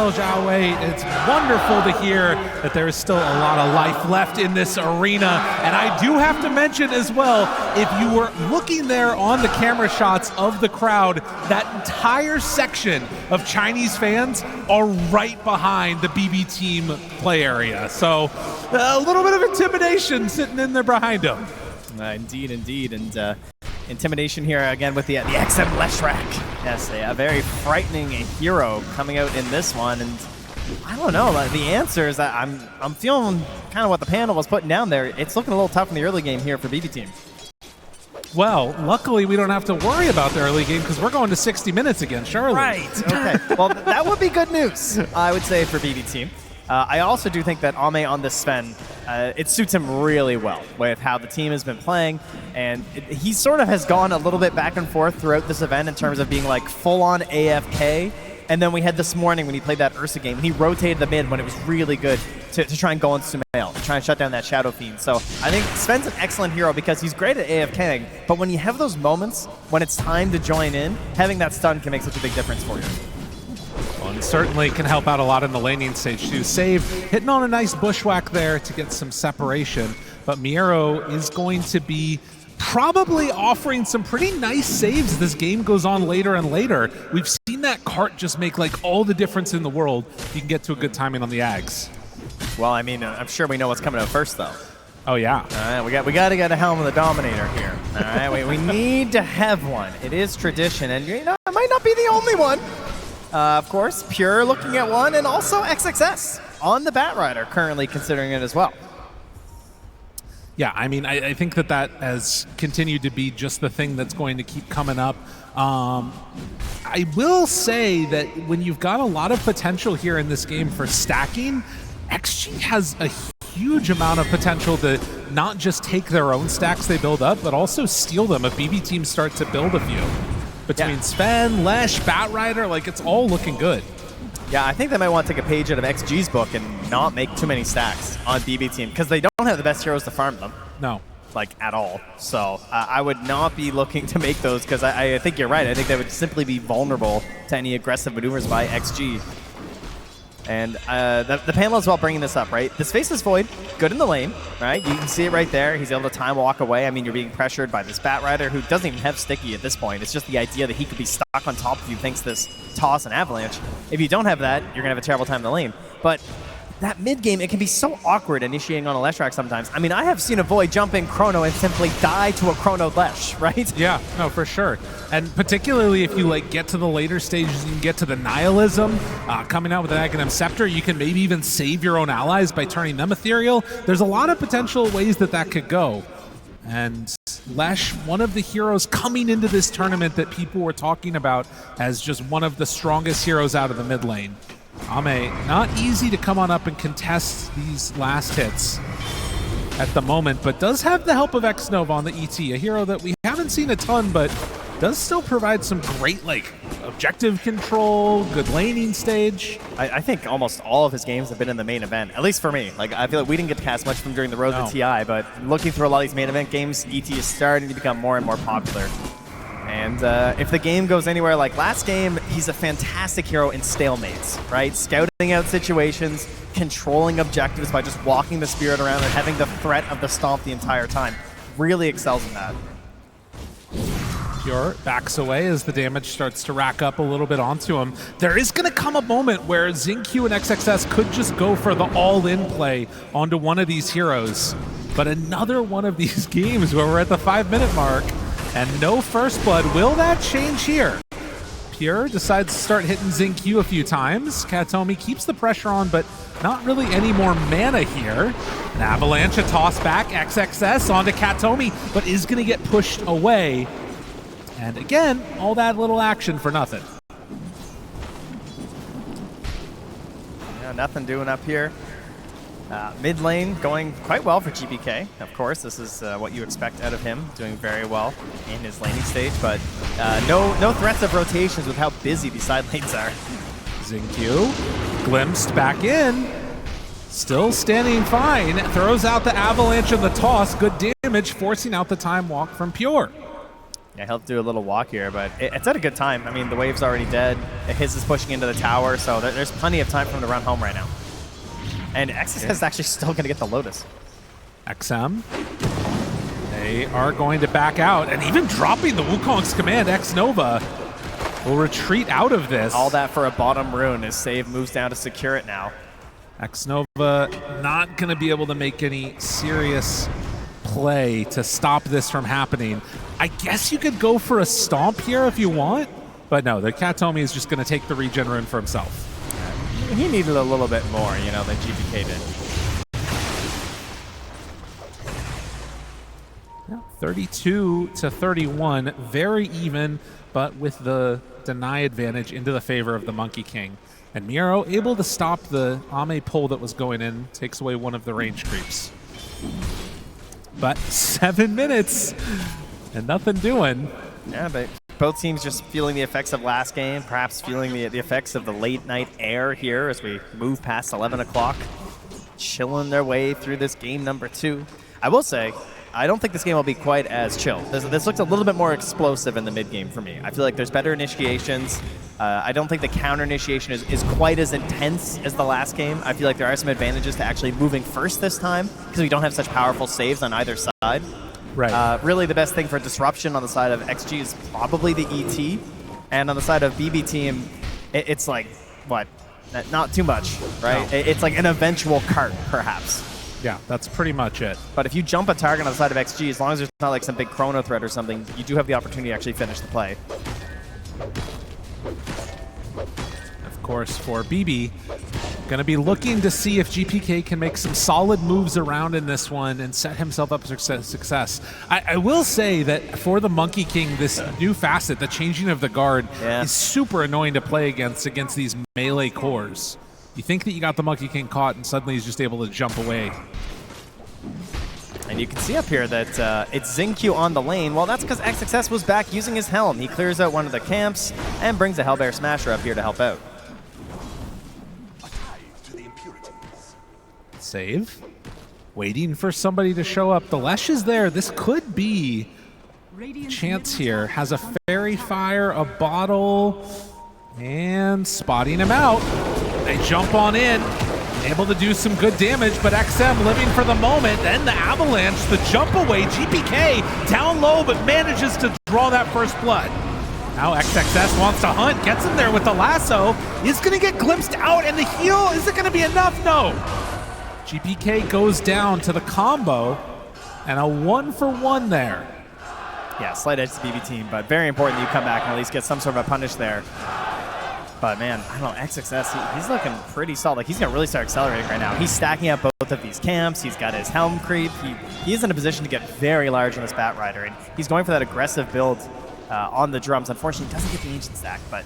well, Xiaowei. It's wonderful to hear that there is still a lot of life left in this arena. And I do have to mention as well, if you were looking there on the camera shots of the crowd, that entire section of Chinese fans are right behind the BB team play area. So a little bit of intimidation sitting in there behind them. Indeed, indeed. And intimidation here again with the XM Leshrac. Yes, a very frightening hero coming out in this one. And I don't know, the answer is that I'm feeling kind of what the panel was putting down there. It's looking a little tough in the early game here for BB team. Well, luckily we don't have to worry about the early game because we're going to 60 minutes again, Charlie. Right, okay. Well, that would be good news, I would say, for BB team. I also do think that Ame on this Sven, it suits him really well with how the team has been playing, and he sort of has gone a little bit back and forth throughout this event in terms of being like full-on AFK, and then we had this morning when he played that Ursa game, he rotated the mid when it was really good to try and go on Sumail, to try and shut down that Shadow Fiend. So I think Sven's an excellent hero because he's great at AFKing, but when you have those moments when it's time to join in, having that stun can make such a big difference for you. And certainly can help out a lot in the laning stage too. Save, hitting on a nice bushwhack there to get some separation, but Miero is going to be probably offering some pretty nice saves as this game goes on later and later. We've seen that cart just make like all the difference in the world if you can get to a good timing on the Ags. Well, I mean, I'm sure we know what's coming out first though. Oh yeah. All right, we got to get a Helm of the Dominator here. All right, we need to have one. It is tradition, and you know, it might not be the only one. Of course, Pure looking at one, and also XXS on the Batrider currently considering it as well. Yeah, I mean, I think that has continued to be just the thing that's going to keep coming up. I will say that when you've got a lot of potential here in this game for stacking, XG has a huge amount of potential to not just take their own stacks they build up, but also steal them if BB teams start to build a few. Between Sven, Lesh, Batrider, like it's all looking good. Yeah, I think they might want to take a page out of XG's book and not make too many stacks on BB team because they don't have the best heroes to farm them. No. Like, at all. So I would not be looking to make those because I think you're right. I think they would simply be vulnerable to any aggressive maneuvers by XG. And the panel as well bringing this up, right? This Faceless Void, good in the lane, right? You can see it right there. He's able to time walk away. I mean, you're being pressured by this Batrider who doesn't even have Sticky at this point. It's just the idea that he could be stuck on top of you thanks to this toss and avalanche. If you don't have that, you're going to have a terrible time in the lane. But that mid game, it can be so awkward initiating on a Leshrac sometimes. I mean, I have seen a Void jump in Chrono and simply die to a Chrono Lesh, right? Yeah, no, for sure. And particularly if you like get to the later stages, you can get to the Nihilism, coming out with an Aghanim Scepter, you can maybe even save your own allies by turning them ethereal. There's a lot of potential ways that could go. And Lesh, one of the heroes coming into this tournament that people were talking about as just one of the strongest heroes out of the mid lane. Ame, not easy to come on up and contest these last hits at the moment, but does have the help of Xnova on the ET, a hero that we haven't seen a ton, but does still provide some great like objective control, good laning stage. I think almost all of his games have been in the main event, at least for me. Like, I feel like we didn't get to cast much from during the road to TI, but looking through a lot of these main event games, ET is starting to become more and more popular. And if the game goes anywhere like last game, he's a fantastic hero in stalemates, right? Scouting out situations, controlling objectives by just walking the spirit around and having the threat of the stomp the entire time. Really excels in that. Pure backs away as the damage starts to rack up a little bit onto him. There is going to come a moment where XingQ and XXS could just go for the all-in play onto one of these heroes. But another one of these games where we're at the 5-minute mark, and no first blood. Will that change here? Pure decides to start hitting XingQ a few times. Katomi keeps the pressure on, but not really any more mana here. An avalanche, a toss back, XXS onto Katomi, but is going to get pushed away. And again, all that little action for nothing. Yeah, nothing doing up here. Mid lane going quite well for GBK. Of course, this is what you expect out of him, doing very well in his laning stage, but no threats of rotations with how busy these side lanes are. XingQ glimpsed back in, still standing fine, throws out the avalanche and the toss, good damage, forcing out the time walk from Pure. Yeah, he'll do a little walk here, but it's at a good time. I mean, the wave's already dead. His is pushing into the tower, so there's plenty of time for him to run home right now. And XXS is actually still going to get the Lotus. XM, they are going to back out, and even dropping the Wukong's command, X-Nova will retreat out of this. All that for a bottom rune as Save moves down to secure it now. X-Nova not going to be able to make any serious play to stop this from happening. I guess you could go for a stomp here if you want, but no, the Katomi is just going to take the regen rune for himself. He needed a little bit more, you know, than GPK did. Yeah, 32 to 31, very even, but with the deny advantage into the favor of the Monkey King. And Miro able to stop the Ame pull that was going in, takes away one of the range creeps. But 7 minutes and nothing doing. Yeah, but both teams just feeling the effects of last game, perhaps feeling the effects of the late night air here as we move past 11 o'clock, chilling their way through this game number 2. I will say, I don't think this game will be quite as chill. This looks a little bit more explosive in the mid game for me. I feel like there's better initiations. I don't think the counter initiation is quite as intense as the last game. I feel like there are some advantages to actually moving first this time because we don't have such powerful saves on either side. Right. Really, the best thing for disruption on the side of XG is probably the ET, and on the side of BB team, it's like what? Not too much, right? No. It's like an eventual cart, perhaps. Yeah, that's pretty much it. But if you jump a target on the side of XG, as long as there's not like some big chrono threat or something, you do have the opportunity to actually finish the play. Of course, for BB, going to be looking to see if GPK can make some solid moves around in this one and set himself up for success. I will say that for the Monkey King, this new facet, the changing of the guard, is super annoying to play against these melee cores. You think that you got the Monkey King caught, and suddenly he's just able to jump away. And you can see up here that it's Xingqiu on the lane. Well, that's because XXS was back using his helm. He clears out one of the camps and brings a Hellbear Smasher up here to help out. Save. Waiting for somebody to show up. The Lesh is there. This could be a chance here. Has a Fairy Fire, a bottle, and spotting him out. They jump on in. Able to do some good damage, but XM living for the moment. Then the avalanche, the jump away. GPK down low, but manages to draw that first blood. Now XXS wants to hunt, gets in there with the lasso. Is going to get glimpsed out, and the heal, is it going to be enough? No. GPK goes down to the combo, and a 1-for-1 there. Yeah, slight edge to BB team, but very important that you come back and at least get some sort of a punish there. But man, I don't know, XXS, he's looking pretty solid. Like, he's going to really start accelerating right now. He's stacking up both of these camps. He's got his helm creep. He is in a position to get very large on this Bat Rider, and he's going for that aggressive build on the drums. Unfortunately, he doesn't get the ancient stack, but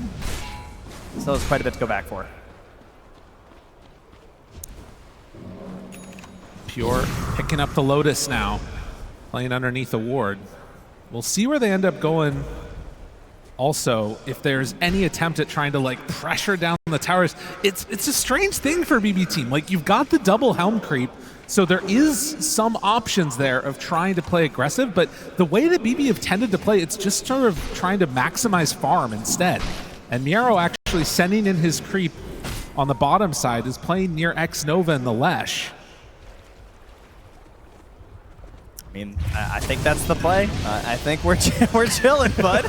still has quite a bit to go back for. Pure picking up the Lotus now, playing underneath the ward. We'll see where they end up going. Also, if there's any attempt at trying to like pressure down the towers, it's a strange thing for BB team. Like, you've got the double helm creep, so there is some options there of trying to play aggressive, but the way that BB have tended to play, it's just sort of trying to maximize farm instead. And Miro actually sending in his creep on the bottom side is playing near X-Nova and the Lesh. I mean, I think that's the play. I think we're chilling, bud.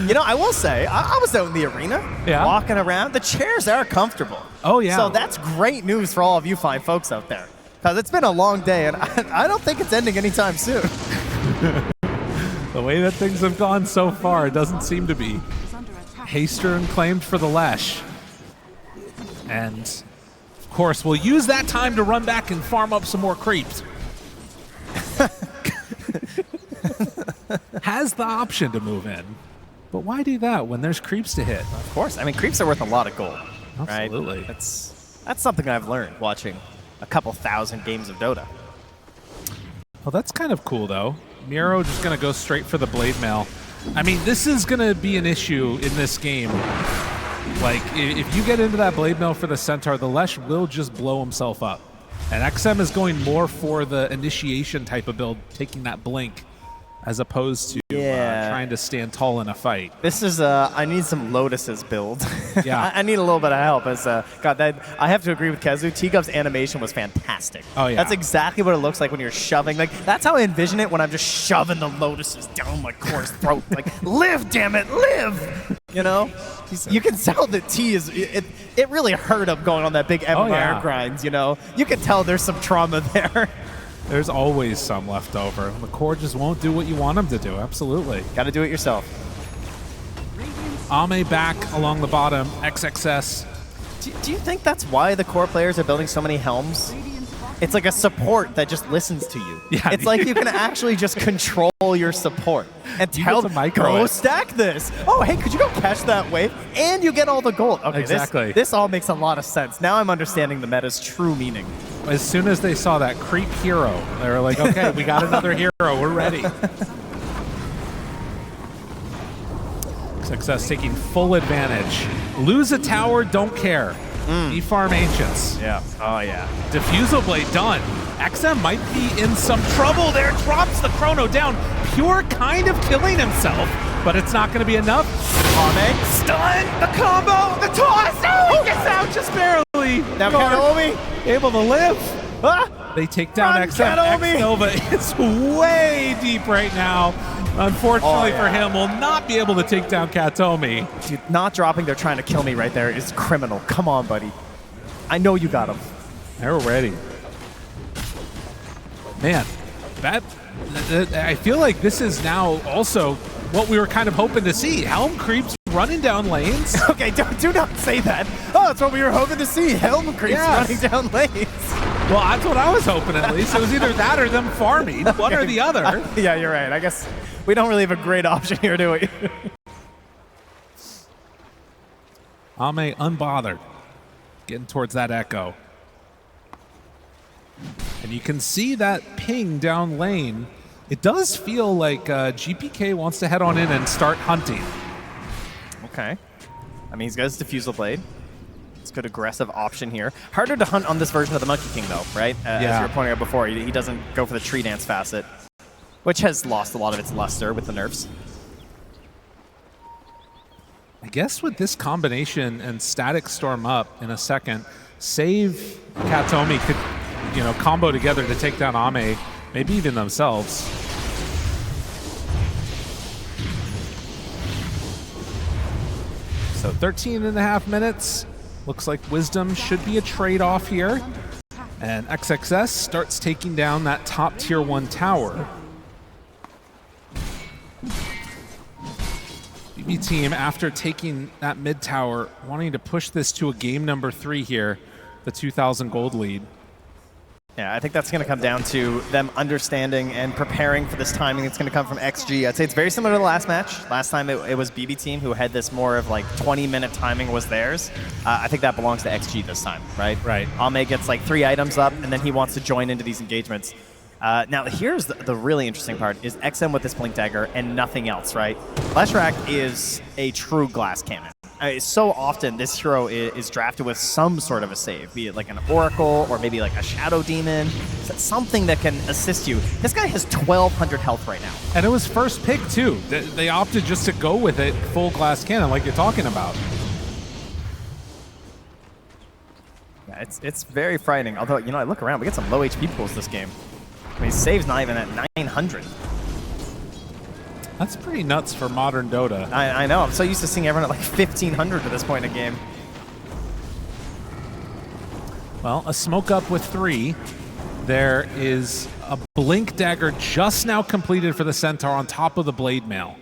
You know, I will say, I was out in the arena, walking around. The chairs are comfortable. Oh, yeah. So that's great news for all of you fine folks out there. Because it's been a long day, and I don't think it's ending anytime soon. The way that things have gone so far, it doesn't seem to be. Haster claimed for the Lesh. And, of course, we'll use that time to run back and farm up some more creeps. Has the option to move in, but why do that when there's creeps to hit? Of course. I mean, creeps are worth a lot of gold. Absolutely. Right? That's something I've learned watching a couple thousand games of Dota. Well, that's kind of cool, though. Miro just going to go straight for the Blade Mail. I mean, this is going to be an issue in this game. Like, if you get into that Blade Mail for the Centaur, the Lesh will just blow himself up. And XM is going more for the initiation type of build, taking that blink. as opposed to trying to stand tall in a fight. This is I need some Lotus's build. Yeah. I need a little bit of help. As God, I have to agree with Kezu. T-Gub's animation was fantastic. Oh yeah. That's exactly what it looks like when you're shoving. Like that's how I envision it when I'm just shoving the Lotuses down my core's throat. Like live, damn it, live. You know, you can tell that T is it really hurt him going on that big MMR grind. You know, you can tell there's some trauma there. There's always some left over. The core just won't do what you want them to do. Absolutely. Got to do it yourself. Ame back along the bottom. XXS. Do you think that's why the core players are building so many helms? It's like a support that just listens to you. Yeah, it's like you can actually just control your support and tell them, go stack this. Oh, hey, could you go catch that wave? And you get all the gold. Okay, exactly. This all makes a lot of sense. Now I'm understanding the meta's true meaning. As soon as they saw that creep hero, they were like, okay, we got another hero. We're ready. Success taking full advantage. Lose a tower, don't care. E-farm Ancients. Yeah. Oh, yeah. Diffusal Blade done. XM might be in some trouble there. Drops the chrono down. Pure kind of killing himself, but it's not going to be enough. Ame. Stun! The combo! The toss! Oh, he gets out just barely. Now Kanomi able to live. Ah! They take down XM. Kanomi. X-Nova is way deep right now. Unfortunately for him, will not be able to take down Katomi. Dude, not dropping, they're trying to kill me right there is criminal. Come on, buddy. I know you got him. They're ready. Man, I feel like this is now also what we were kind of hoping to see. Helm creeps running down lanes. Okay, do not say that. Oh, that's what we were hoping to see. Helm creeps running down lanes. Well, that's what I was hoping at least. It was either that or them farming, one or the other. Yeah, you're right. I guess we don't really have a great option here, do we? Ame unbothered, getting towards that echo. And you can see that ping down lane. It does feel like GPK wants to head on in and start hunting. Okay. I mean, he's got his Diffusal Blade. It's a good aggressive option here. Harder to hunt on this version of the Monkey King, though, right? As you were pointing out before, he doesn't go for the tree dance facet, which has lost a lot of its luster with the nerfs. I guess with this combination and Static Storm up in a second, save Katomi could, combo together to take down Ame, maybe even themselves. So 13.5 minutes. Looks like Wisdom should be a trade-off here. And XXS starts taking down that top tier 1 tower. BB team, after taking that mid tower, wanting to push this to a game number 3 here, the 2,000 gold lead. Yeah, I think that's going to come down to them understanding and preparing for this timing that's going to come from XG. I'd say it's very similar to the last match. Last time it was BB team who had this more of like 20-minute timing was theirs. I think that belongs to XG this time, right? Right. Ame gets like 3 items up, and then he wants to join into these engagements. Now, here's the really interesting part, is XM with this Blink Dagger and nothing else, right? Leshrac is a true glass cannon. So often, this hero is drafted with some sort of a save, be it like an Oracle or maybe like a Shadow Demon, something that can assist you. This guy has 1,200 health right now. And it was first pick, too. They opted just to go with it full glass cannon like you're talking about. Yeah, it's very frightening. Although, I look around, we get some low HP pools this game. I mean, save's not even at 900. That's pretty nuts for modern Dota. I know. I'm so used to seeing everyone at like 1,500 at this point in the game. Well, a smoke up with 3. There is a Blink Dagger just now completed for the Centaur on top of the Blade Mail.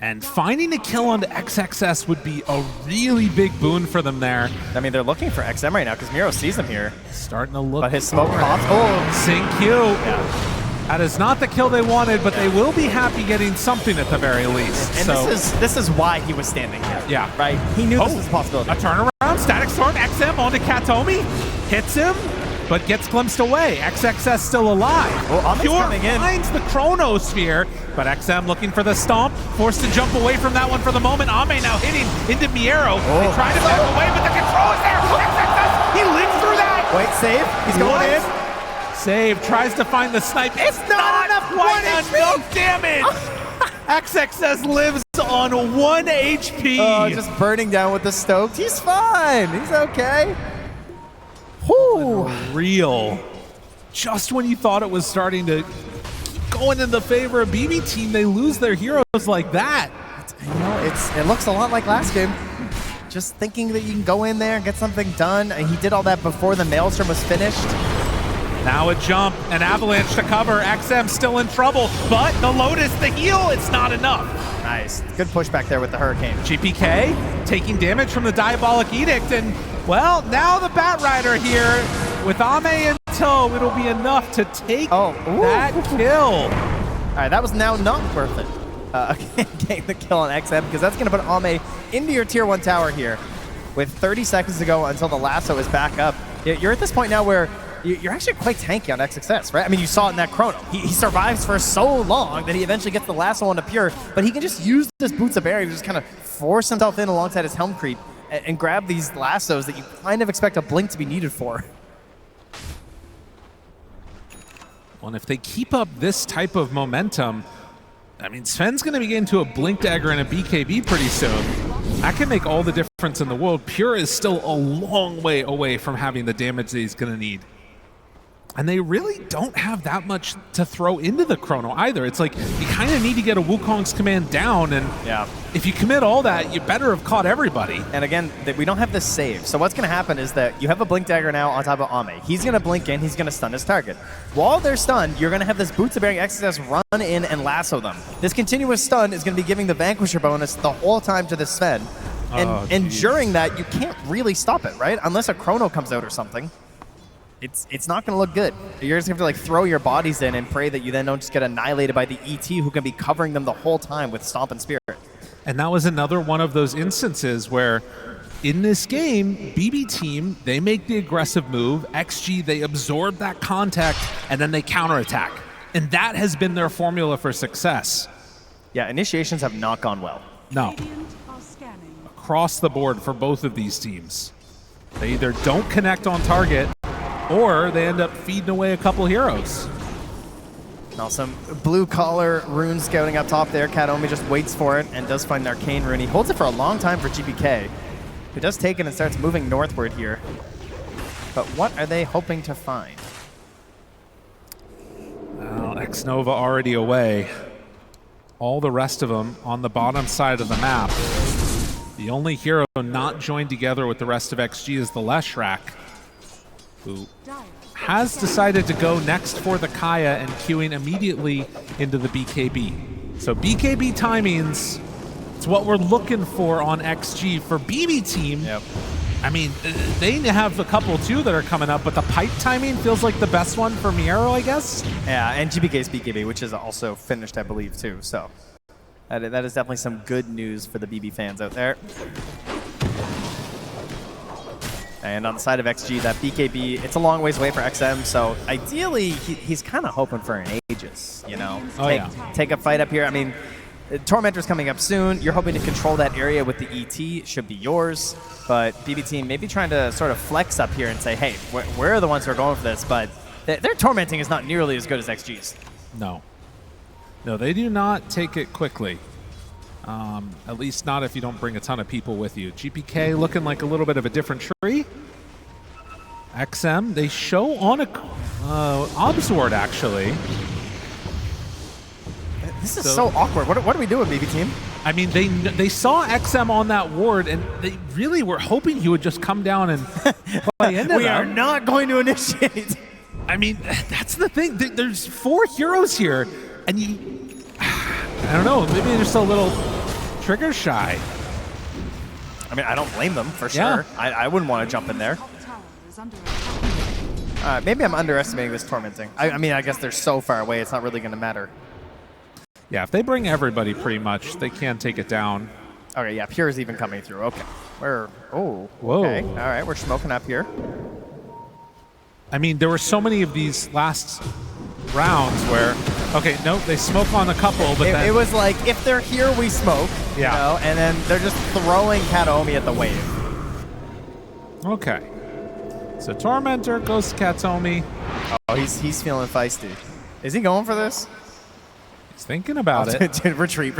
And finding a kill onto XXS would be a really big boon for them there. I mean, they're looking for XM right now because Miro sees him here. Starting to look. But his smoke pops. Oh, Sync Q. Yeah. That is not the kill they wanted, but they will be happy getting something at the very least. And so, this is why he was standing here. Yeah. Right? He knew this was a possibility. A turnaround, Static Storm, XM onto Katomi, hits him, but gets glimpsed away. XXS still alive. Well, Ame's Pure coming in. finds the Chronosphere, but XM looking for the stomp, forced to jump away from that one for the moment. Ame now hitting into Miero. They try to back away, but the control is there. XXS, he lives through that. Wait, save. He's going in. Save, tries to find the snipe. It's not enough, quite enough. stoke damage! XXS lives on 1 HP. Oh, just burning down with the stoked. He's fine. He's okay. Whew. Real. Just when you thought it was starting to go into the favor of BB team, they lose their heroes like that. You know, it looks a lot like last game. Just thinking that you can go in there and get something done. And he did all that before the Maelstrom was finished. Now a jump, an avalanche to cover. XM still in trouble, but the Lotus, the heal, it's not enough. Nice. Good pushback there with the Hurricane. GPK taking damage from the Diabolic Edict, and, well, now the Bat Rider here. With Ame in tow, it'll be enough to take that kill. All right, that was now not worth it. Getting the kill on XM, because that's going to put Ame into your tier 1 tower here. With 30 seconds to go until the lasso is back up. You're at this point now where you're actually quite tanky on XXS, right? I mean, you saw it in that chrono. He survives for so long that he eventually gets the lasso onto Pure, but he can just use this Boots of Barrier to just kind of force himself in alongside his Helm Creep and grab these lassos that you kind of expect a blink to be needed for. Well, and if they keep up this type of momentum, I mean, Sven's going to be getting to a Blink Dagger and a BKB pretty soon. That can make all the difference in the world. Pure is still a long way away from having the damage that he's going to need. And they really don't have that much to throw into the chrono either. It's like you kind of need to get a Wukong's command down, and if you commit all that, you better have caught everybody. And again, we don't have this save. So what's going to happen is that you have a Blink Dagger now on top of Ame. He's going to blink in, he's going to stun his target. While they're stunned, you're going to have this Boots of Bearing XSS run in and lasso them. This continuous stun is going to be giving the Vanquisher bonus the whole time to the Sven. And during that, you can't really stop it, right? Unless a chrono comes out or something. It's not going to look good. You're just going to have to like throw your bodies in and pray that you then don't just get annihilated by the ET who can be covering them the whole time with Stomp and Spirit. And that was another one of those instances where in this game, BB team, they make the aggressive move. XG, they absorb that contact and then they counterattack. And that has been their formula for success. Yeah, initiations have not gone well. No. Across the board for both of these teams. They either don't connect on target or they end up feeding away a couple heroes. Now some blue collar rune scouting up top there. Kataomi just waits for it and does find an arcane rune. He holds it for a long time for GPK, who does take it and starts moving northward here. But what are they hoping to find? Well, X-Nova already away. All the rest of them on the bottom side of the map. The only hero not joined together with the rest of XG is the Leshrac, who has decided to go next for the Kaya and queuing immediately into the BKB. So BKB timings, it's what we're looking for on XG. For BB team, I mean, they have a couple too that are coming up, but the pipe timing feels like the best one for Miero, I guess. Yeah, and GPK's BKB, which is also finished, I believe, too. So that is definitely some good news for the BB fans out there. And on the side of XG, that BKB, it's a long ways away for XM, so ideally, he's kind of hoping for an Aegis, you know? Take a fight up here. I mean, Tormentor's coming up soon. You're hoping to control that area with the ET. It should be yours. But BB team maybe trying to sort of flex up here and say, hey, we're the ones who are going for this, but their tormenting is not nearly as good as XG's. No. No, they do not take it quickly. At least not if you don't bring a ton of people with you. GPK looking like a little bit of a different tree. XM, they show on a Obsword, actually. This is so awkward. What do we do with BB team? I mean, they saw XM on that ward, and they really were hoping he would just come down and play into We are not going to initiate. I mean, that's the thing. There's 4 heroes here, and I don't know, maybe they're just a little trigger shy. I mean, I don't blame them, for sure. I wouldn't want to jump in there. Maybe I'm underestimating this tormenting. I mean, I guess they're so far away, it's not really going to matter. Yeah, if they bring everybody pretty much, they can take it down. Okay, yeah, Pure is even coming through. Okay. Whoa. Okay. All right, we're smoking up here. I mean, there were so many of these last rounds where, okay, nope, they smoke on a couple, but then... It was like, if they're here, we smoke. Yeah. You know, and then they're just throwing Kataomi at the wave. Okay. So Tormentor goes to Kataomi. Oh, he's feeling feisty. Is he going for this? He's thinking about it. Dude, retreat.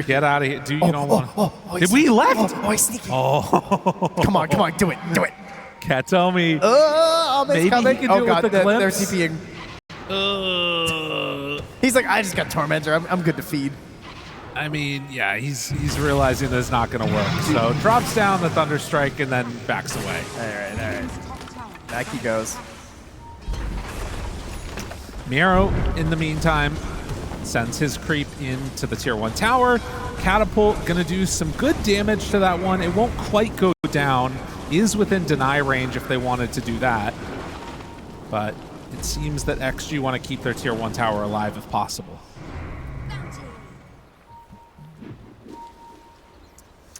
Get out of here. Do you don't want? Did we left? Oh, he's sneaking. Oh. Come on, do it. Katomi. Maybe coming. he can do it God, with the they're glimpse. TPing. He's like, I just got Tormentor. I'm good to feed. I mean, yeah, he's realizing that's not going to work. So drops down the Thunder Strike and then backs away. All right. Back he goes. Miro, in the meantime, sends his creep into the tier 1 tower. Catapult going to do some good damage to that one. It won't quite go down. Is within deny range if they wanted to do that. But it seems that XG want to keep their tier 1 tower alive if possible.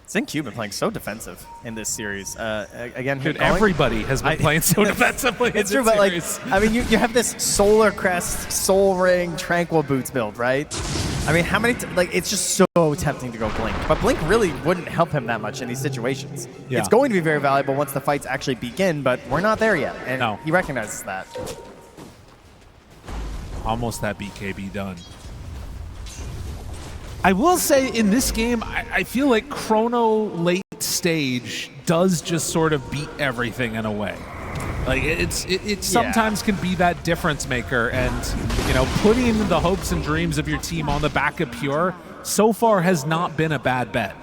Xtreme been playing so defensive in this series. Again, dude, everybody has been playing so defensively. It's true, but like, I mean, you have this Solar Crest, Soul Ring, Tranquil Boots build, right? I mean, how many? Like, it's just so tempting to go Blink, but Blink really wouldn't help him that much in these situations. Yeah. It's going to be very valuable once the fights actually begin, but we're not there yet, and No. he recognizes that. Almost that BKB done. I will say in this game, I feel like Chrono late stage does just sort of beat everything in a way. Like it sometimes can be that difference maker, and you know, putting the hopes and dreams of your team on the back of Pure so far has not been a bad bet.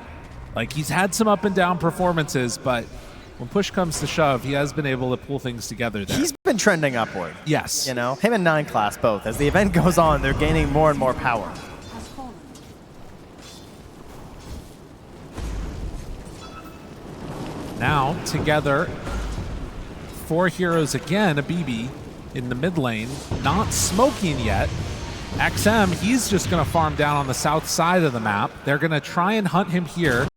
Like, he's had some up and down performances, but when push comes to shove, he has been able to pull things together there. He's been trending upward. Yes. You know, him and 9 class both. As the event goes on, they're gaining more and more power. Now, together, 4 heroes again, a BB in the mid lane, not smoking yet. XM, he's just going to farm down on the south side of the map. They're going to try and hunt him here.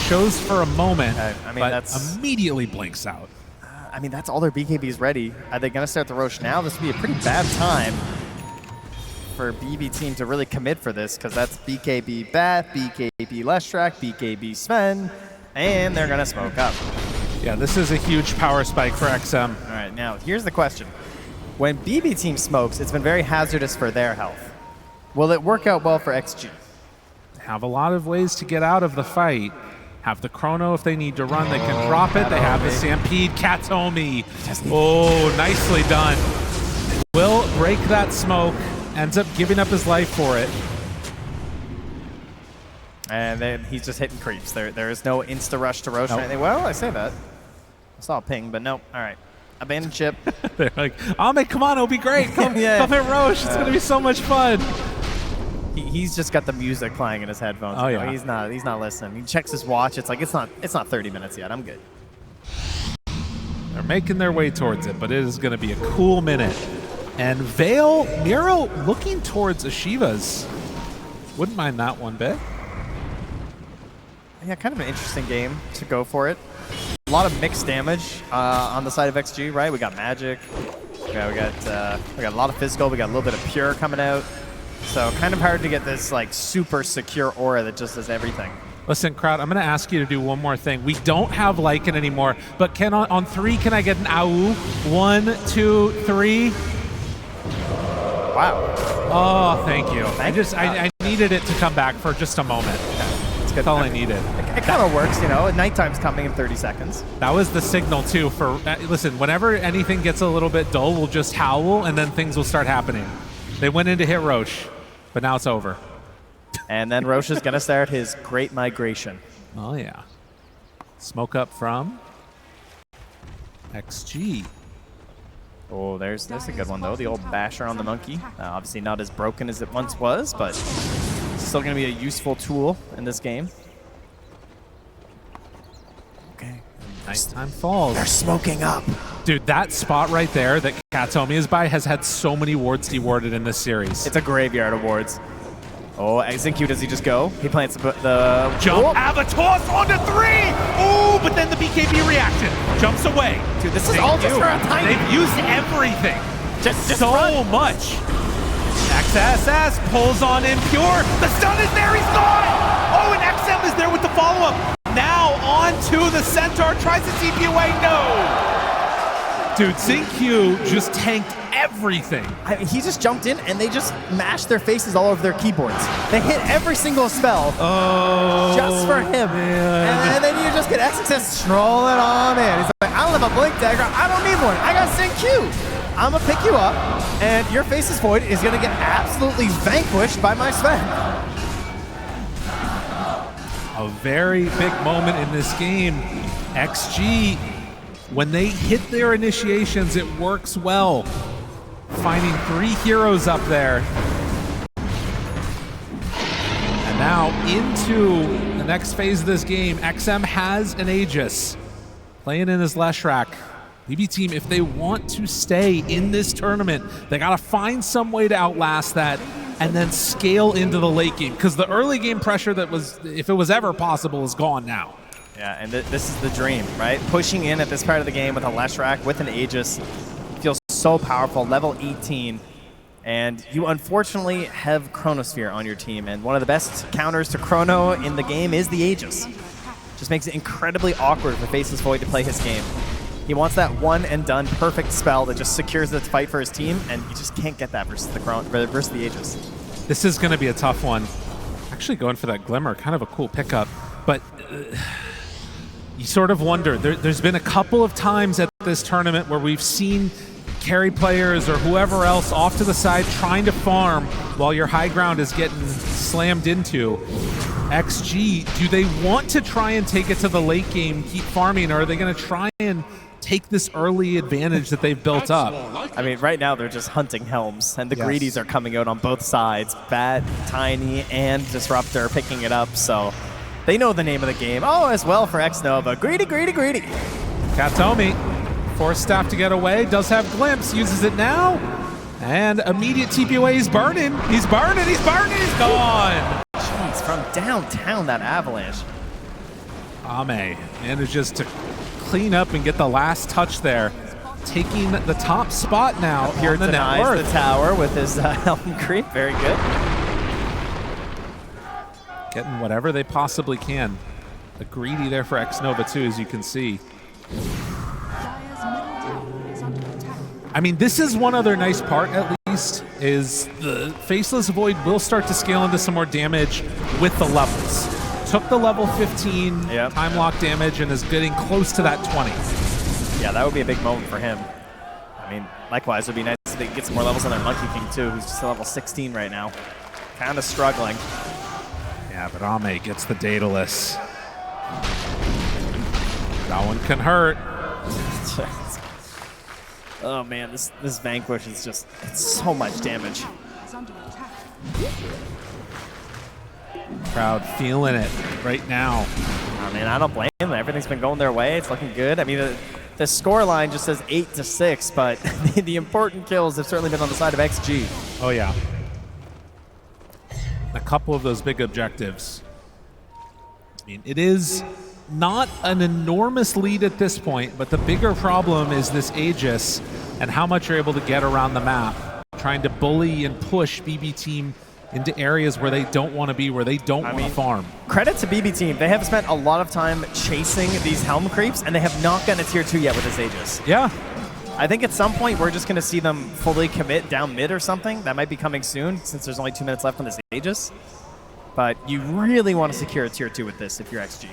Shows for a moment, I mean, but that's immediately blinks out. I mean, that's all their BKBs ready. Are they going to start the Rosh now? This would be a pretty bad time for BB team to really commit for this, because that's BKB Bat, BKB Lestrak, BKB Sven, and they're going to smoke up. Yeah, this is a huge power spike for XM. All right, now here's the question. When BB team smokes, it's been very hazardous for their health. Will it work out well for XG? Have a lot of ways to get out of the fight. Have the Chrono if they need to run, they can drop it. They have the Stampede, Katomi. Oh, nicely done. Will break that smoke, ends up giving up his life for it. And then he's just hitting creeps. There is no insta rush to Rosh or anything. Well, I say that. I saw a ping, but no. All right. Abandoned ship. They're like, Ahmed, come on, it'll be great. Come hit Rosh. It's going to be so much fun. He's just got the music playing in his headphones. Oh, yeah. He's not listening. He checks his watch. It's like, it's not 30 minutes yet. I'm good. They're making their way towards it, but it is going to be a cool minute. And Vale, Miro looking towards Ashiva's. Wouldn't mind that one bit. Yeah, kind of an interesting game to go for it. A lot of mixed damage on the side of XG, right? We got magic. Yeah, we got a lot of physical. We got a little bit of pure coming out. So kind of hard to get this like super secure aura that just does everything. Listen, crowd, I'm going to ask you to do one more thing. We don't have Lycan anymore, but can on 3, can I get an AU? 1, 2, 3. Wow. Oh, thank you. I needed it to come back for just a moment. That's all I needed. It kind of works, you know. Nighttime's coming in 30 seconds. That was the signal, too, for... listen, whenever anything gets a little bit dull, we'll just howl, and then things will start happening. They went in to hit Rosh, but now it's over. And then Rosh is going to start his great migration. Oh, yeah. Smoke up from XG. Oh, there's a good one, though. The old basher on the monkey. Obviously not as broken as it once was, but still going to be a useful tool in this game. Okay. Nighttime falls. They're smoking up. Dude, that spot right there that Katomi is by has had so many wards dewarded in this series. It's a graveyard of wards. Oh, Xtreme, does he just go? He plants the jump, Avatos onto 3! Oh, but then the BKB reaction jumps away. Dude, this is all just for a tiny. They've used everything. Just so run. much. XSS pulls on Impure. The stun is there, he's gone! Oh, and XM is there with the follow-up. Now on to the Centaur, tries to TP away, no! Dude, Xingqiu just tanked everything. He just jumped in and they just mashed their faces all over their keyboards. They hit every single spell just for him. And then you just get XXS strolling on in. He's like, I don't have a Blink Dagger. I don't need one. I got Sync Q. I'm going to pick you up, and your Faceless Void is going to get absolutely vanquished by my Sven. A very big moment in this game. XG, when they hit their initiations, it works well. Finding 3 heroes up there. And now into the next phase of this game. XM has an Aegis. Playing in his Leshrac. BB team, if they want to stay in this tournament, they got to find some way to outlast that and then scale into the late game. Because the early game pressure that was, if it was ever possible, is gone now. Yeah, and this is the dream, right? Pushing in at this part of the game with a Leshrac, with an Aegis, feels so powerful, level 18. And you unfortunately have Chronosphere on your team, and one of the best counters to Chrono in the game is the Aegis. Just makes it incredibly awkward for Faceless Void to play his game. He wants that one and done perfect spell that just secures the fight for his team, and you just can't get that versus the Aegis. This is going to be a tough one. Actually going for that Glimmer, kind of a cool pickup, but you sort of wonder. There's been a couple of times at this tournament where we've seen carry players or whoever else off to the side trying to farm while your high ground is getting slammed into. XG, do they want to try and take it to the late game, keep farming, or are they going to try and take this early advantage that they've built up? I mean, right now they're just hunting Helms, and the Greedies are coming out on both sides. Bat, Tiny, and Disruptor picking it up, so they know the name of the game. Oh, as well for X-Nova. Greedy, greedy, greedy. Katomi, force staff to get away, does have Glimpse, uses it now, and immediate TP away. He's burning, he's burning, he's burning, he's gone. Jeez, from downtown, that avalanche. Ame manages to clean up and get the last touch there, taking the top spot now here in the net worth. The tower with his Helm Creep, very good. Getting whatever they possibly can. A greedy there for X-Nova too, as you can see. I mean, this is one other nice part, at least, is the Faceless Void will start to scale into some more damage with the levels. Took the level 15 time lock damage and is getting close to that 20. Yeah, that would be a big moment for him. I mean, likewise, it would be nice if they could get some more levels on their Monkey King too, who's just level 16 right now. Kind of struggling. Yeah, but Ame gets the Daedalus. That one can hurt. Oh man, this Vanquish is just, it's so much damage. Crowd feeling it right now. Oh man, I don't blame them. Everything's been going their way. It's looking good. I mean, the score line just says 8-6, but the important kills have certainly been on the side of XG. Oh yeah. A couple of those big objectives. I mean, it is not an enormous lead at this point, but the bigger problem is this Aegis and how much you're able to get around the map, trying to bully and push BB team into areas where they don't want to be, where they don't want to farm. Credit to BB team. They have spent a lot of time chasing these Helm creeps, and they have not gotten a tier 2 yet with this Aegis. Yeah. I think at some point we're just going to see them fully commit down mid or something. That might be coming soon, since there's only 2 minutes left on this Aegis. But you really want to secure a tier 2 with this if you're XG.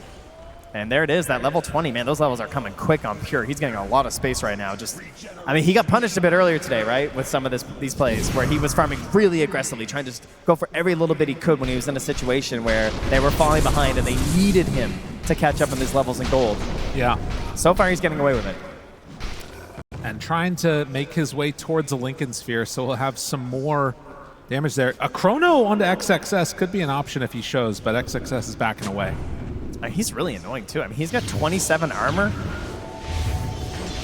And there it is, that level 20, man, those levels are coming quick on Pure. He's getting a lot of space right now. Just, I mean, he got punished a bit earlier today, right, with some of these plays where he was farming really aggressively, trying to just go for every little bit he could when he was in a situation where they were falling behind and they needed him to catch up on these levels in gold. Yeah. So far, he's getting away with it. And trying to make his way towards a Lincoln Sphere, so he'll have some more damage there. A Chrono onto XXS could be an option if he shows, but XXS is backing away. He's really annoying, too. I mean, he's got 27 armor.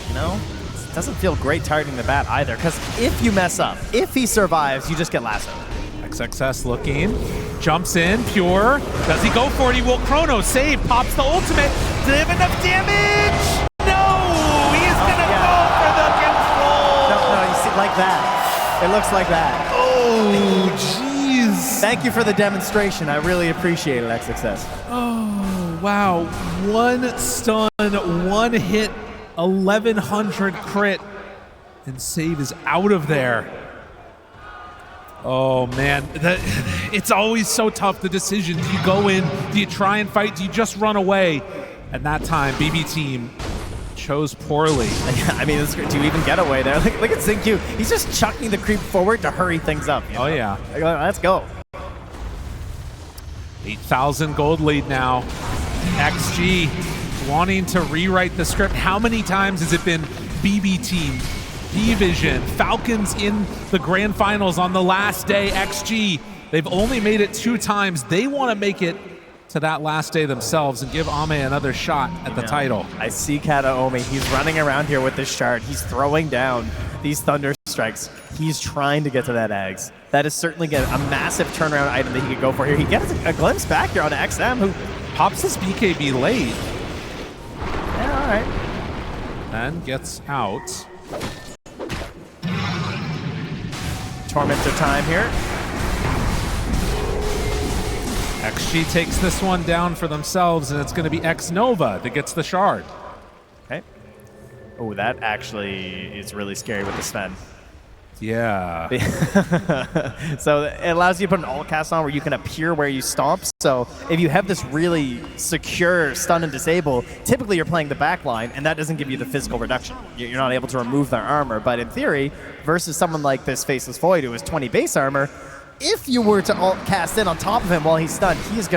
You know? It doesn't feel great targeting the bat either, because if you mess up, if he survives, you just get lassoed. XXS looking, jumps in, Pure. Does he go for it? He will. Chrono save, pops the ultimate. Does he have enough damage? No! He is going to go for the control! No, you see, like that. It looks like that. Oh, jeez. Thank you for the demonstration. I really appreciate it, XXS. Oh, wow. One stun, one hit, 1100 crit. And save is out of there. Oh, man. It's always so tough, the decision. Do you go in? Do you try and fight? Do you just run away? And that time, BB Team chose poorly. I mean, do you even get away there? Look at Xingqiu. He's just chucking the creep forward to hurry things up. Oh, yeah. Let's go. 8,000 gold lead now. XG wanting to rewrite the script. How many times has it been BB Team, D-Vision, Falcons in the grand finals on the last day? XG, they've only made it 2 times. They want to make it to that last day themselves and give Ame another shot at the title. I see Kataomi. He's running around here with this shard. He's throwing down these Thunder Strikes. He's trying to get to that Eggs. That is certainly a massive turnaround item that he could go for here. He gets a glimpse back here on XM, who pops his BKB late. Yeah, all right. And gets out. Tormentor time here. XG takes this one down for themselves, and it's going to be X Nova that gets the shard. Okay. Oh, that actually is really scary with the Sven. Yeah. So it allows you to put an alt cast on where you can appear where you stomp. So if you have this really secure stun and disable, typically you're playing the back line, and that doesn't give you the physical reduction. You're not able to remove their armor. But in theory, versus someone like this Faceless Void who has 20 base armor, if you were to alt cast in on top of him while he's stunned, he's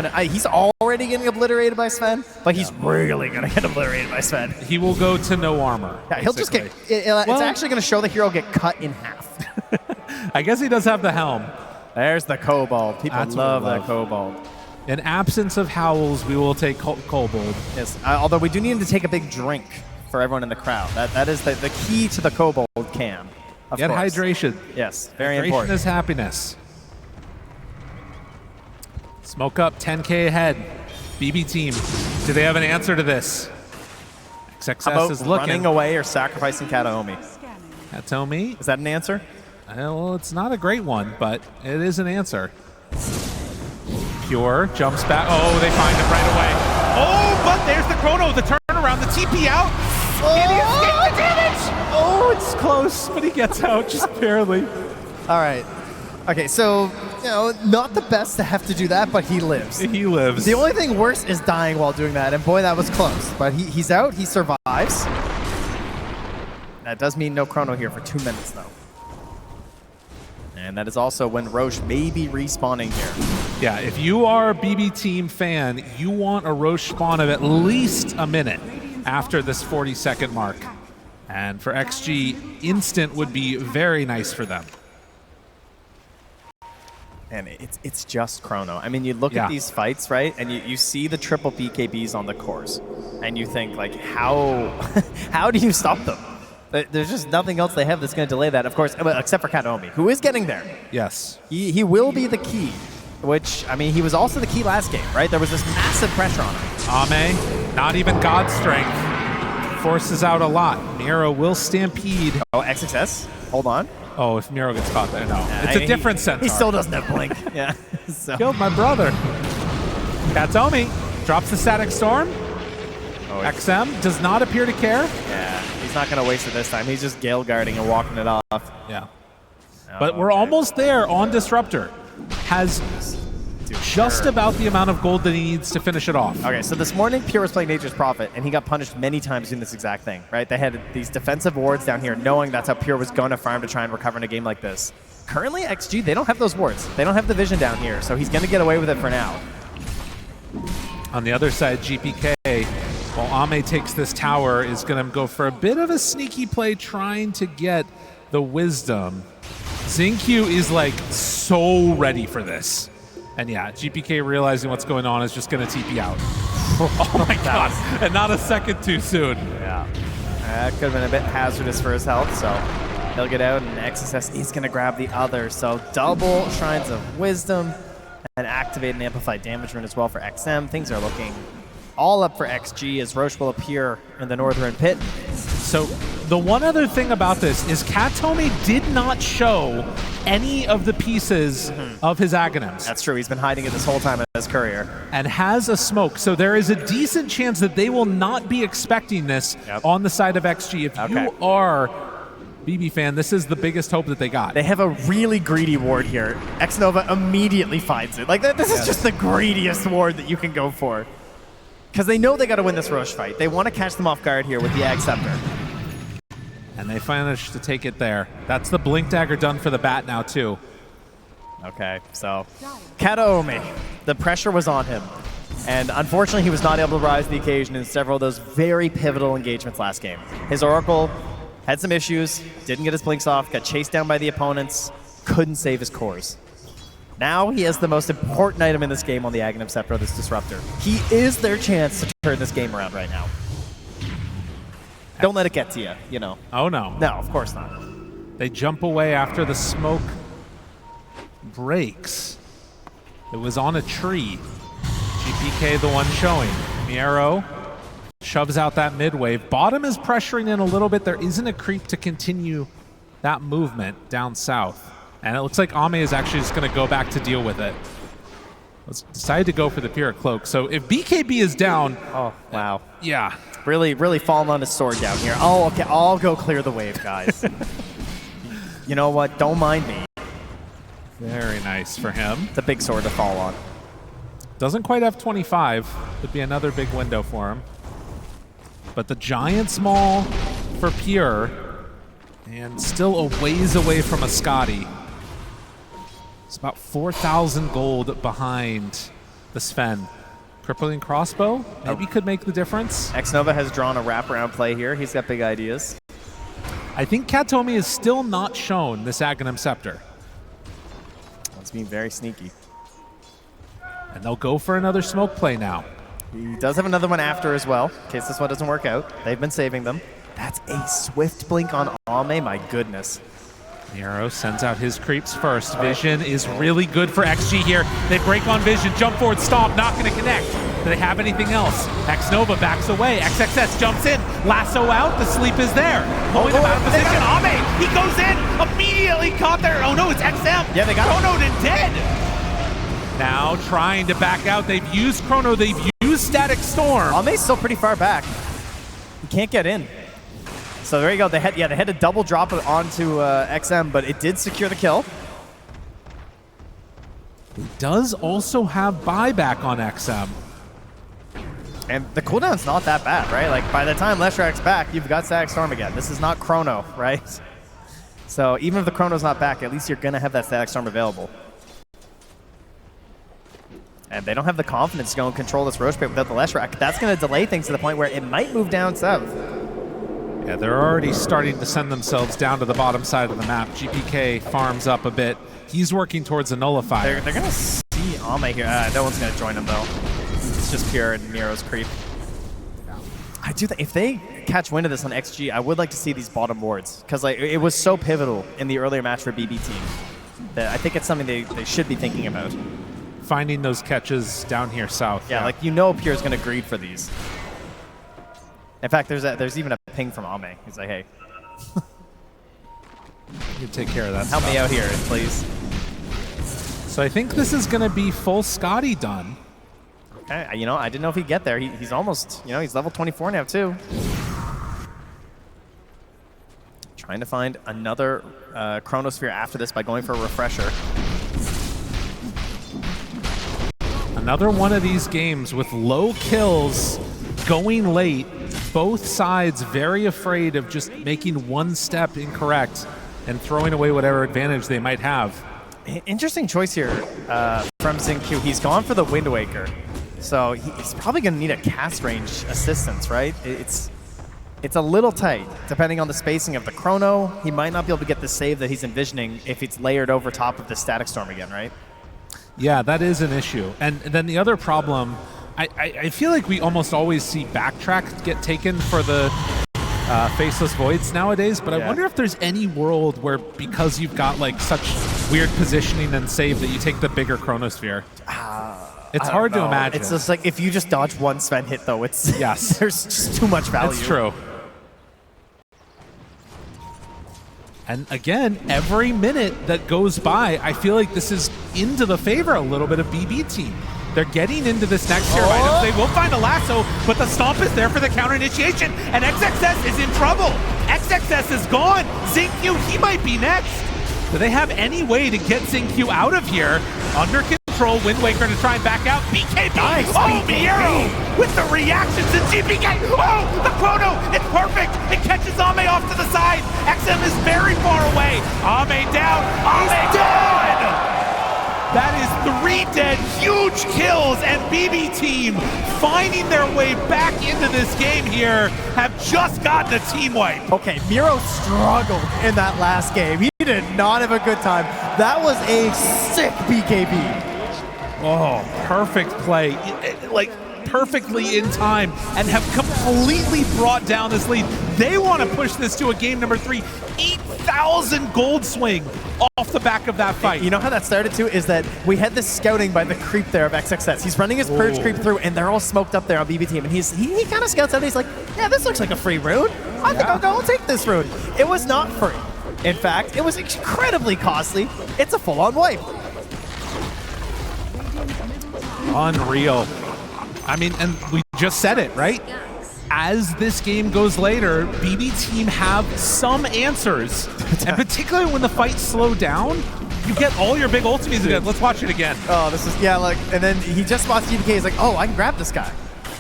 already getting obliterated by Sven, but he's really gonna get obliterated by Sven. He will go to no armor. Yeah, he'll just get. It's actually gonna show the hero get cut in half. I guess he does have the helm. There's the Kobold. People love that Kobold. In absence of Howls, we will take Kobold. Yes, although we do need him to take a big drink for everyone in the crowd. That is the key to the Kobold can. Get hydration. Yes, very hydration important. Hydration is happiness. Smoke up, 10K ahead. BB Team, do they have an answer to this? XXS is looking. Running away or sacrificing Kataomi? Kataomi? Is that an answer? Well, it's not a great one, but it is an answer. Pure jumps back. Oh, they find him right away. Oh, but there's the chrono, the turnaround, the TP out. Can he escape the damage? Oh, it's close, but he gets out just barely. All right. Okay, so, not the best to have to do that, but he lives. He lives. The only thing worse is dying while doing that, and boy, that was close. But he's out, he survives. That does mean no chrono here for 2 minutes, though. And that is also when Roche may be respawning here. Yeah, if you are a BB Team fan, you want a Roche spawn of at least a minute after this 40-second mark. And for XG, instant would be very nice for them. And it's just chrono. I mean, you look at these fights, right? And you see the triple BKBs on the course. And you think, like, how do you stop them? There's just nothing else they have that's going to delay that, of course, except for Kataomi, who is getting there. Yes. He will be the key, which, I mean, he was also the key last game, right? There was this massive pressure on him. Ame, not even God strength, forces out a lot. Miro will stampede. Oh, XXS? Hold on. Oh, if Miro gets caught there, no. It's a different centaur. He still doesn't have blink. Yeah. So. Killed my brother. Kataomi drops the static storm. Oh, XM does not appear to care. Yeah, he's not going to waste it this time. He's just Gale guarding and walking it off. Yeah. But we're almost there on Disruptor. Has just about the amount of gold that he needs to finish it off. Okay, so this morning, Pure was playing Nature's Prophet, and he got punished many times doing this exact thing, right? They had these defensive wards down here, knowing that's how Pure was going to farm to try and recover in a game like this. Currently, XG, they don't have those wards. They don't have the vision down here, so he's going to get away with it for now. On the other side, GPK, while Ame takes this tower, is going to go for a bit of a sneaky play trying to get the wisdom. Xingqiu is like so ready for this. And yeah, GPK realizing what's going on is just going to TP out. Oh my god, and not a second too soon. Yeah, that could have been a bit hazardous for his health, so he'll get out, and XSS is going to grab the other. So double Shrines of Wisdom and activate an amplified damage rune as well for XM. Things are looking all up for XG as Roche will appear in the northern pit. So the one other thing about this is Kataomi did not show any of the pieces of his Aghanims. That's true. He's been hiding it this whole time as courier. And has a smoke. So there is a decent chance that they will not be expecting this on the side of XG. If you are BB fan, this is the biggest hope that they got. They have a really greedy ward here. Xnova immediately finds it. Like, this is just the greediest ward that you can go for. Because they know they got to win this Rosh fight. They want to catch them off guard here with the Ag Scepter. And they managed to take it there. That's the Blink Dagger done for the bat now, too. Okay, so Kataomi, the pressure was on him. And unfortunately, he was not able to rise to the occasion in several of those very pivotal engagements last game. His Oracle had some issues, didn't get his blinks off, got chased down by the opponents, couldn't save his cores. Now he has the most important item in this game on the Aghanim Scepter, this Disruptor. He is their chance to turn this game around right now. Don't let it get to you, you know. Oh, no. No, of course not. They jump away after the smoke breaks. It was on a tree. GPK the one showing. Miero shoves out that mid wave. Bottom is pressuring in a little bit. There isn't a creep to continue that movement down south. And it looks like Ame is actually just going to go back to deal with it. Let's decide to go for the Pyrrhic Cloak. So if BKB is down... Oh, wow. Yeah. Really falling on his sword down here. Oh, okay, I'll go clear the wave, guys. You know what? Don't mind me. Very nice for him. It's a big sword to fall on. Doesn't quite have 25. Could be another big window for him. But the Giant's Maul for Pure, and still a ways away from a Scotty. It's about 4,000 gold behind the Sven. Crippling Crossbow maybe could make the difference. Xnova has drawn a wraparound play here. He's got big ideas. I think Kataomi is still not shown this Aghanim Scepter. It's being very sneaky. And they'll go for another smoke play now. He does have another one after as well, in case this one doesn't work out. They've been saving them. That's a swift blink on Ame, my goodness. Nero sends out his creeps first. Vision is really good for XG here. They break on Vision, jump forward, stomp, not going to connect. Do they have anything else? Xnova backs away. XXS jumps in. Lasso out. The sleep is there. Pulling him out of position. Ame, he goes in. Immediately caught there. Oh no, it's XM. Yeah, they got Chrono and dead. Now trying to back out. They've used Chrono. They've used Static Storm. Ame's still pretty far back. He can't get in. So there you go. They had to double drop it onto XM, but it did secure the kill. He does also have buyback on XM. And the cooldown's not that bad, right? Like, by the time Leshrak's back, you've got Static Storm again. This is not Chrono, right? So even if the Chrono's not back, at least you're going to have that Static Storm available. And they don't have the confidence to go and control this Roche Pit without the Leshrak. That's going to delay things to the point where it might move down south. Yeah, they're already starting to send themselves down to the bottom side of the map. GPK farms up a bit. He's working towards a nullifier. They're going to see Ame here. No one's going to join him, though. It's just Pure and Nero's creep. I do think if they catch wind of this on XG, I would like to see these bottom wards. Because like, it was so pivotal in the earlier match for BB team that I think it's something they should be thinking about. Finding those catches down here south. Yeah, like, you know Pure's going to greed for these. In fact, there's even a ping from Ame. He's like, hey. You take care of that Help me out here, please. So I think this is going to be full Scotty done. Okay, you know, I didn't know if he'd get there. He's almost, you know, he's level 24 now, too. Trying to find another Chronosphere after this by going for a refresher. Another one of these games with low kills going late. Both sides very afraid of just making one step incorrect and throwing away whatever advantage they might have. Interesting choice here from Xingqiu. He's gone for the Wind Waker. So he's probably going to need a cast range assistance, right? It's a little tight, depending on the spacing of the Chrono. He might not be able to get the save that he's envisioning if it's layered over top of the Static Storm again, right? Yeah, that is an issue. And then the other problem, I feel like we almost always see backtrack get taken for the Faceless Voids nowadays, but I wonder if there's any world where, because you've got like such weird positioning and save, that you take the bigger Chronosphere. It's hard to imagine. It's just like, if you just dodge one Sven hit, though, it's yes. There's just too much value. That's true. And again, every minute that goes by, I feel like this is into the favor a little bit of BB team. They're getting into this next tier of items. They will find a lasso, but the stomp is there for the counter initiation, and XXS is in trouble. XXS XXS is gone. XinQ, he might be next. Do they have any way to get XinQ out of here? Under control, Wind Waker to try and back out. BKB! Nice, oh, BKB. Miero with the reactions and GPK! Oh, the chrono! It's perfect! It catches Ame off to the side. XM is very far away. Ame down. Ame gone! That is 3 dead, huge kills, and BB team finding their way back into this game here have just gotten a team wipe. Okay, Miero struggled in that last game. He did not have a good time. That was a sick BKB. Oh, perfect play. Like, perfectly in time, and have completely brought down this lead. They want to push this to a game number 3. 8,000 gold swing off the back of that fight. You know how that started too? Is that we had this scouting by the creep there of XXS. He's running his purge creep through, and they're all smoked up there on BB team. And he kind of scouts out. And he's like, yeah, this looks like a free rune. I think I'll go and take this rune. It was not free. In fact, it was incredibly costly. It's a full-on wipe. Unreal. I mean, and we just said it, right? As this game goes later, BB team have some answers. And particularly when the fight slowed down, you get all your big ultimates again. Let's watch it again. Oh, this is, yeah, like, and then he just spots GPK. He's like, oh, I can grab this guy.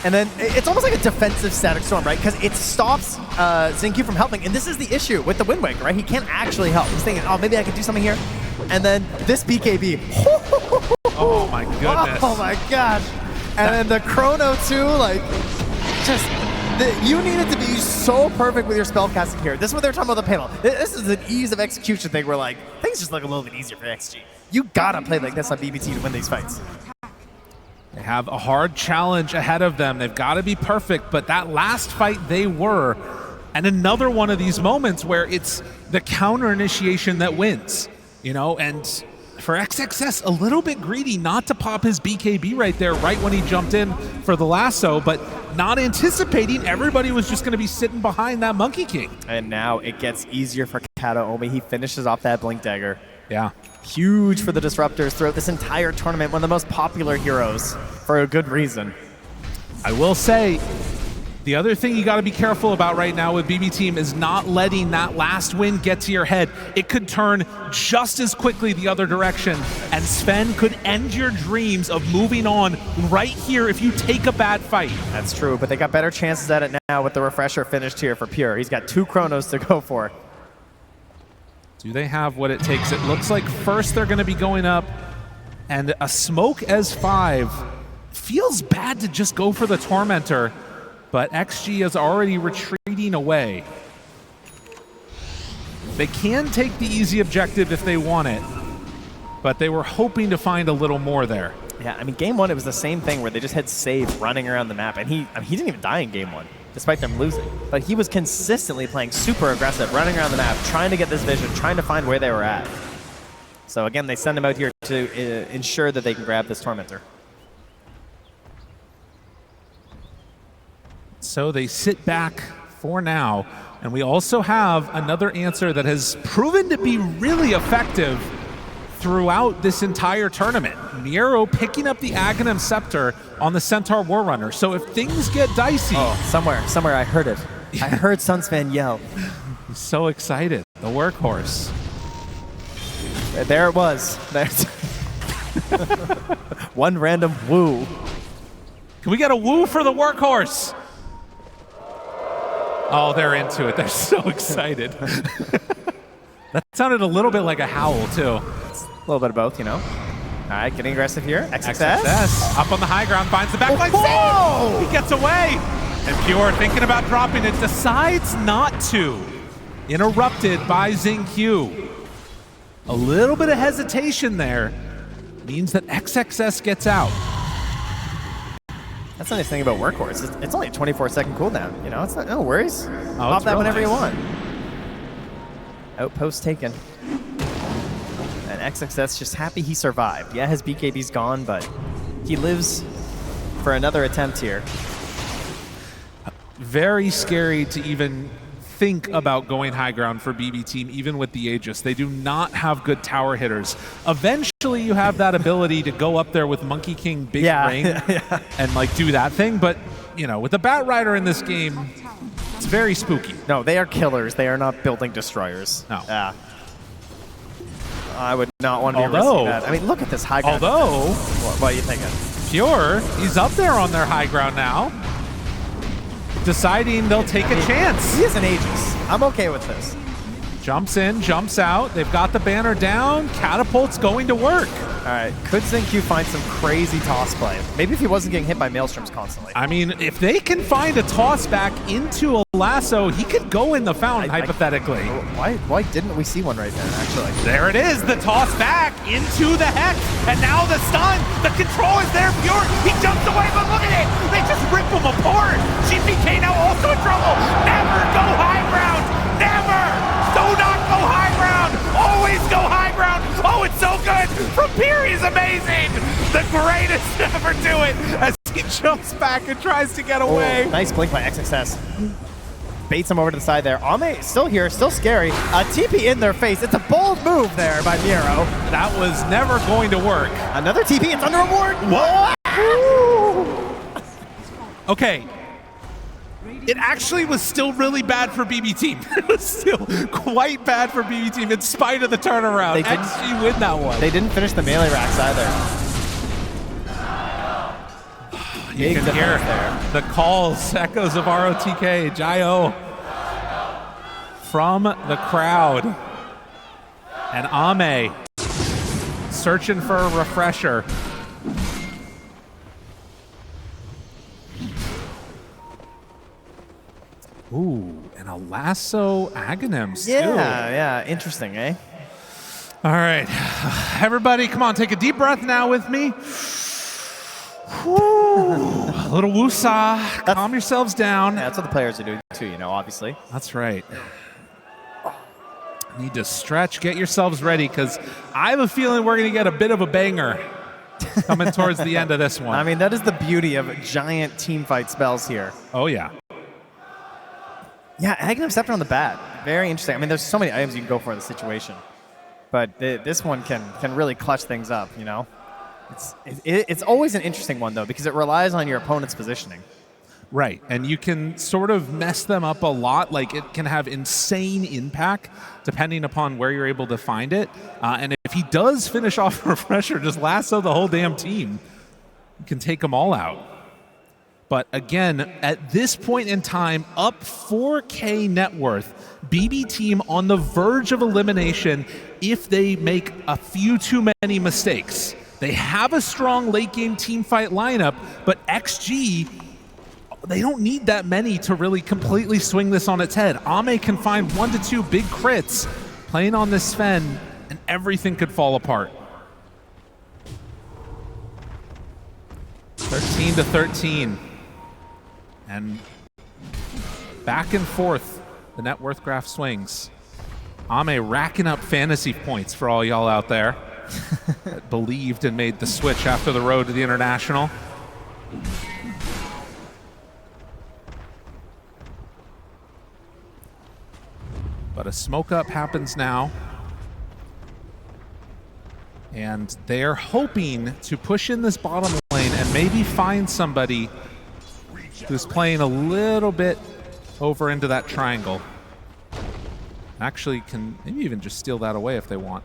And then it's almost like a defensive static storm, right? Because it stops XinQ from helping. And this is the issue with the Wind Waker, right? He can't actually help. He's thinking, oh, maybe I can do something here. And then this BKB. Oh, my goodness. Oh, my gosh. And then the chrono, too, like, just... You needed to be so perfect with your spellcasting here. This is what they're talking about the panel. This is an ease of execution thing where, like, things just look a little bit easier for XG. You gotta play like this on BBT to win these fights. They have a hard challenge ahead of them. They've got to be perfect, but that last fight they were. And another one of these moments where it's the counter initiation that wins, you know, and for XXS, a little bit greedy not to pop his BKB right there, right when he jumped in for the lasso, but not anticipating everybody was just going to be sitting behind that Monkey King. And now it gets easier for Kataomi. He finishes off that Blink Dagger. Yeah. Huge for the Disruptors throughout this entire tournament. One of the most popular heroes for a good reason. I will say, the other thing you got to be careful about right now with BB team is not letting that last win get to your head. It could turn just as quickly the other direction, and Sven could end your dreams of moving on right here if you take a bad fight. That's true, but they got better chances at it now with the refresher finished here for Pure. He's got 2 chronos to go for. Do they have what it takes? It looks like first they're going to be going up, and a smoke as 5. Feels bad to just go for the Tormentor, but XG is already retreating away. They can take the easy objective if they want it, but they were hoping to find a little more there. Yeah, I mean, game 1, it was the same thing where they just had Save running around the map, and he didn't even die in game 1, despite them losing. But he was consistently playing super aggressive, running around the map, trying to get this vision, trying to find where they were at. So again, they send him out here to ensure that they can grab this Tormentor. So they sit back for now, and we also have another answer that has proven to be really effective throughout this entire tournament. Miero picking up the Aghanim Scepter on the Centaur Warrunner. So if things get dicey... Oh, somewhere I heard it. I heard Sunsfan yell. He's so excited. The workhorse. There it was. There's one random woo. Can we get a woo for the workhorse? Oh, they're into it. They're so excited. That sounded a little bit like a howl, too. A little bit of both, you know. All right, getting aggressive here. XXS up on the high ground, finds the backline. Whoa! He gets away. And Pure, thinking about dropping it, decides not to. Interrupted by XinQ. A little bit of hesitation there means that XXS gets out. That's the nice thing about Workhorse. It's only a 24-second cooldown. You know, it's not, no worries. Pop that whenever you want. Outpost taken. And XXS just happy he survived. Yeah, his BKB's gone, but he lives for another attempt here. Very scary to even think about going high ground for BB team, even with the Aegis. They do not have good tower hitters. Eventually you have that ability to go up there with Monkey King big ring and like do that thing, but you know, with the Bat Rider in this game, It's very spooky. No, they are killers. They are not building destroyers. No. Yeah. I would not want to be risking that. I mean, look at this high ground. Although, what are you thinking? Pure, he's up there on their high ground now, deciding they'll take a chance. He is an Aegis. I'm okay with this. Jumps in, jumps out. They've got the banner down. Catapult's going to work. All right, could XinQ find some crazy toss play? Maybe if he wasn't getting hit by Maelstroms constantly. I mean, if they can find a toss back into a lasso, he could go in the fountain, hypothetically. Why didn't we see one right there, actually? There it is, the toss back into the Hex, and now the stun. The control is there, Pure. He jumps away, but look at it. They just rip him apart. GPK now also in trouble. Never go high ground. Never. Do not go high ground. Always go high ground. Oh, it's so good. From Pure, he's amazing. The greatest to ever do it as he jumps back and tries to get away. Oh, nice blink by XXS. Baits him over to the side there. Ame still here, still scary. A TP in their face. It's a bold move there by Miro. That was never going to work. Another TP, it's under a ward. Okay. It actually was still really bad for BB Team. It was still quite bad for BB Team in spite of the turnaround. XG win that one. They didn't finish the melee racks either. You can hear the calls, echoes of ROTK, Jio from the crowd. And Ame searching for a refresher. Ooh, and a lasso Aghanims, too. Yeah, interesting, eh? All right, everybody, come on, take a deep breath now with me. A little woosah, calm yourselves down. Yeah, that's what the players are doing too, you know, obviously. That's right. Need to stretch, get yourselves ready, because I have a feeling we're going to get a bit of a banger coming towards the end of this one. I mean, that is the beauty of giant team fight spells here. Oh, yeah. Yeah, Aghanim Scepter on the bat. Very interesting. I mean, there's so many items you can go for in the situation. But this one can really clutch things up, you know? It's always an interesting one, though, because it relies on your opponent's positioning. Right, and you can sort of mess them up a lot. Like, it can have insane impact depending upon where you're able to find it. And if he does finish off a refresher, just lasso the whole damn team, you can take them all out. But again, at this point in time, up 4K net worth, BB Team on the verge of elimination if they make a few too many mistakes. They have a strong late game team fight lineup, but XG, they don't need that many to really completely swing this on its head. Ame can find 1 to 2 big crits playing on this Sven, and everything could fall apart. 13 to 13. And back and forth, the net worth graph swings. Ame racking up fantasy points for all y'all out there that believed and made the switch after the road to the International. But a smoke up happens now. And they're hoping to push in this bottom lane and maybe find somebody who's playing a little bit over into that triangle. Actually can maybe even just steal that away if they want.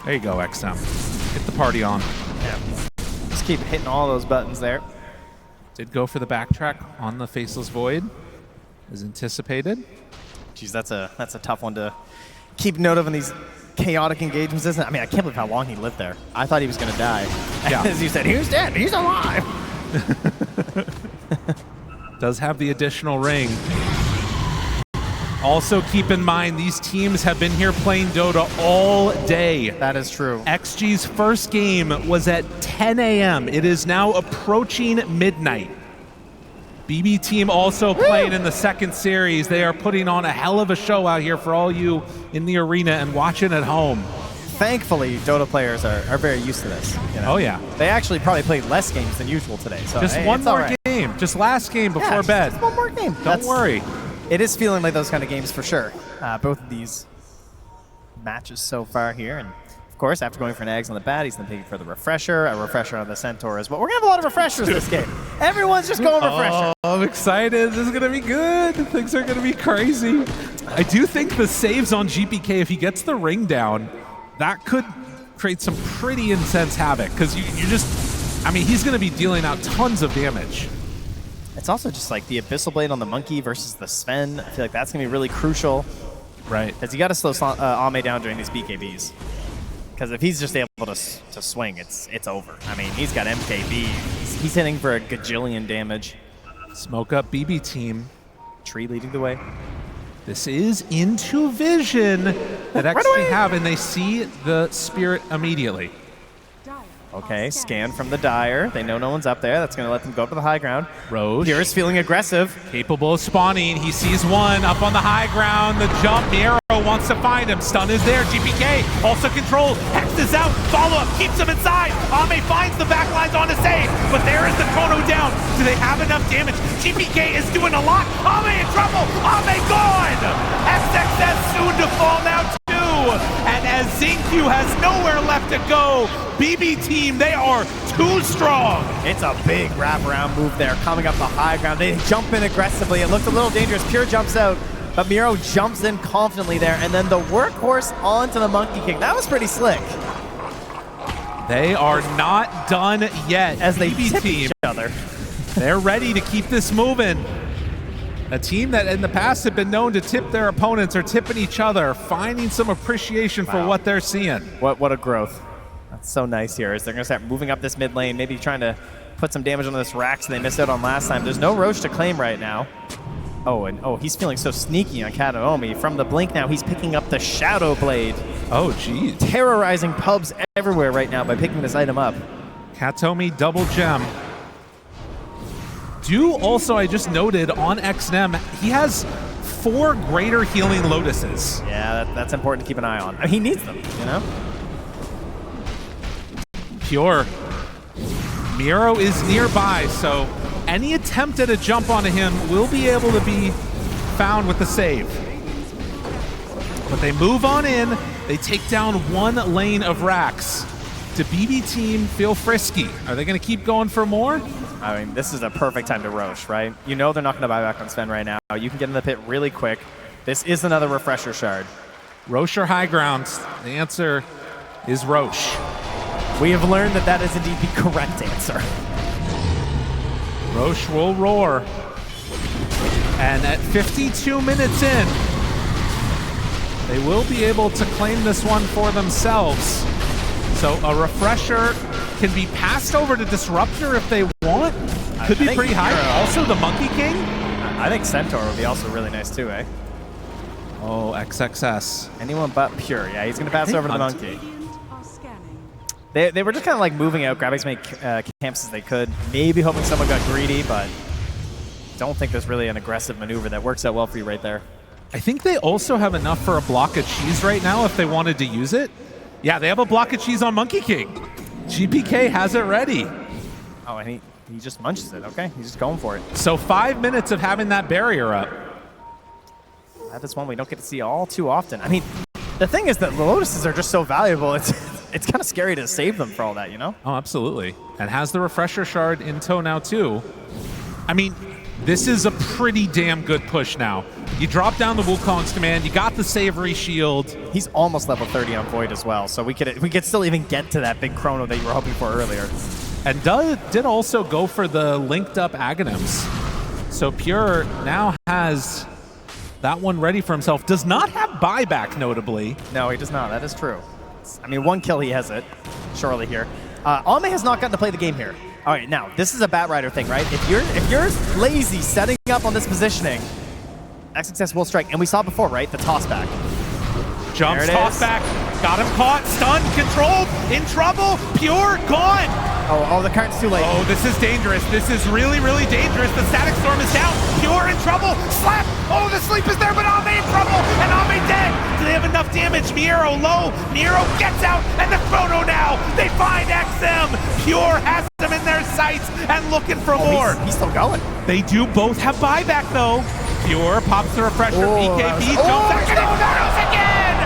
There you go, XM. Get the party on. Yeah. Just keep hitting all those buttons there. Did go for the backtrack on the Faceless Void, as anticipated. Geez, that's a tough one to keep note of in these chaotic engagements, isn't it? I mean, I can't believe how long he lived there. I thought he was going to die. Yeah. As you said, he's dead. He's alive. Does have the additional ring. Also keep in mind, these teams have been here playing Dota all day. That is true. XG's first game was at 10 a.m. It is now approaching midnight. BB Team also playing in the second series. They are putting on a hell of a show out here for all you in the arena and watching at home. Thankfully, Dota players are very used to this. You know? Oh, yeah. They actually probably played less games than usual today. So just one more game. Just last game before bed. Just one more game. Don't worry. It is feeling like those kind of games for sure. Both of these matches so far here. And of course, after going for an eggs on the bat, he's then picking for the refresher, a refresher on the centaur as well. We're going to have a lot of refreshers this game. Everyone's just going refresher. Oh, I'm excited. This is going to be good. Things are going to be crazy. I do think the saves on GPK, if he gets the ring down, that could create some pretty intense havoc because you just, I mean, he's going to be dealing out tons of damage. It's also just like the Abyssal Blade on the Monkey versus the Sven. I feel like that's going to be really crucial. Right. Because you got to slow Ame down during these BKBs. Because if he's just able to swing, it's over. I mean, he's got MKB. He's hitting for a gajillion damage. Smoke up BB team. Tree leading the way. This is into vision that XP have, and they see the spirit immediately. Okay, scan from the Dire. They know no one's up there. That's going to let them go up to the high ground. Roche. Pure is feeling aggressive. Capable of spawning. He sees one up on the high ground. The jump. Miero wants to find him. Stun is there. GPK also controlled. Hex is out. Follow-up keeps him inside. Ame finds the backlines on a save, but there is the chrono down. Do they have enough damage? GPK is doing a lot. Ame in trouble. Ame gone. XXS soon to fall now too. And as Xingqiu has nowhere left to go, BB team, they are too strong. It's a big wraparound move there, coming up the high ground. They jump in aggressively. It looked a little dangerous. Pure jumps out, but Miero jumps in confidently there, and then the workhorse onto the Monkey King. That was pretty slick. They are not done yet. As they BB tip team, each other. they're ready to keep this moving. A team that in the past have been known to tip their opponents or tipping each other, finding some appreciation for what they're seeing. What a growth. That's so nice here, is they're going to start moving up this mid lane, maybe trying to put some damage on this Rax they missed out on last time. There's no Roche to claim right now. Oh, he's feeling so sneaky on Kataomi. From the blink now, he's picking up the Shadow Blade. Oh, geez. Terrorizing pubs everywhere right now by picking this item up. Kataomi double gem. Also, I just noted on Xtreme, he has 4 greater healing lotuses. Yeah, that's important to keep an eye on. I mean, he needs them, you know? Pure. Miero is nearby, so any attempt at a jump onto him will be able to be found with the save. But they move on in. They take down 1 lane of Rax. To BB team, feel frisky. Are they going to keep going for more? I mean, this is a perfect time to Roche, right? You know they're not going to buy back on Sven right now. You can get in the pit really quick. This is another refresher shard. Roche or high ground? The answer is Roche. We have learned that is indeed the correct answer. Roche will roar. And at 52 minutes in, they will be able to claim this one for themselves. So a refresher can be passed over to Disruptor if they want. Could be pretty high. Also the Monkey King. I think Centaur would be also really nice too, eh? Oh, XXS. Anyone but Pure. Yeah, he's going to pass over to the Monkey. They were just kind of like moving out, grabbing as many camps as they could. Maybe hoping someone got greedy, but don't think there's really an aggressive maneuver that works out well for you right there. I think they also have enough for a block of cheese right now if they wanted to use it. Yeah, they have a block of cheese on Monkey King. GPK has it ready. Oh, and he just munches it. Okay, he's just going for it. So 5 minutes of having that barrier up. That is one we don't get to see all too often. I mean, the thing is that the Lotuses are just so valuable. It's kind of scary to save them for all that, you know? Oh, absolutely. And has the refresher shard in tow now too. I mean, this is a pretty damn good push now. You drop down the Wukong's command, you got the Savory Shield. He's almost level 30 on Void as well, so we could still even get to that big chrono that you were hoping for earlier. And did also go for the linked up Aghanims. So Pure now has that one ready for himself. Does not have buyback, notably. No, he does not. That is true. I mean, 1 kill he has it, surely here. Ame has not gotten to play the game here. All right, now, this is a Batrider thing, right? If you're lazy setting up on this positioning, XXS will strike. And we saw before, right? The toss back. Jumps, toss back. Got him caught, stunned, controlled, in trouble. Pure, gone. Oh, the current's too late. Oh, this is dangerous. This is really, really dangerous. The Static Storm is down. Pure in trouble. Slap. Oh, the sleep is there, but Ame in trouble. And Ame dead. Do they have enough damage? Miero low. Miero gets out. And the chrono now. They find XM. Pure has them in their sights and looking for more. He's still going. They do both have buyback, though. Pure pops the refresher. BKB jumps out. And it again.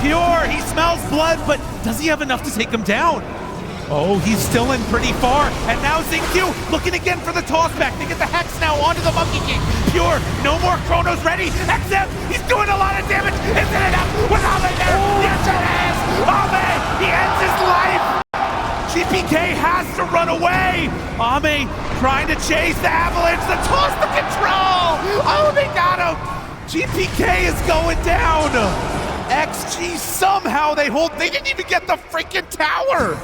Pure, he smells blood, but does he have enough to take him down? Oh, he's still in pretty far. And now XQ looking again for the toss back. They get the Hex now onto the Monkey King. Pure, no more Chronos ready. XM, he's doing a lot of damage. Is it enough with Ame there? Yes, it is. Ame, he ends his life. GPK has to run away. Ame trying to chase the Avalanche. The toss, the control. Oh, they got him. GPK is going down. XG somehow they hold. They didn't even get the freaking tower.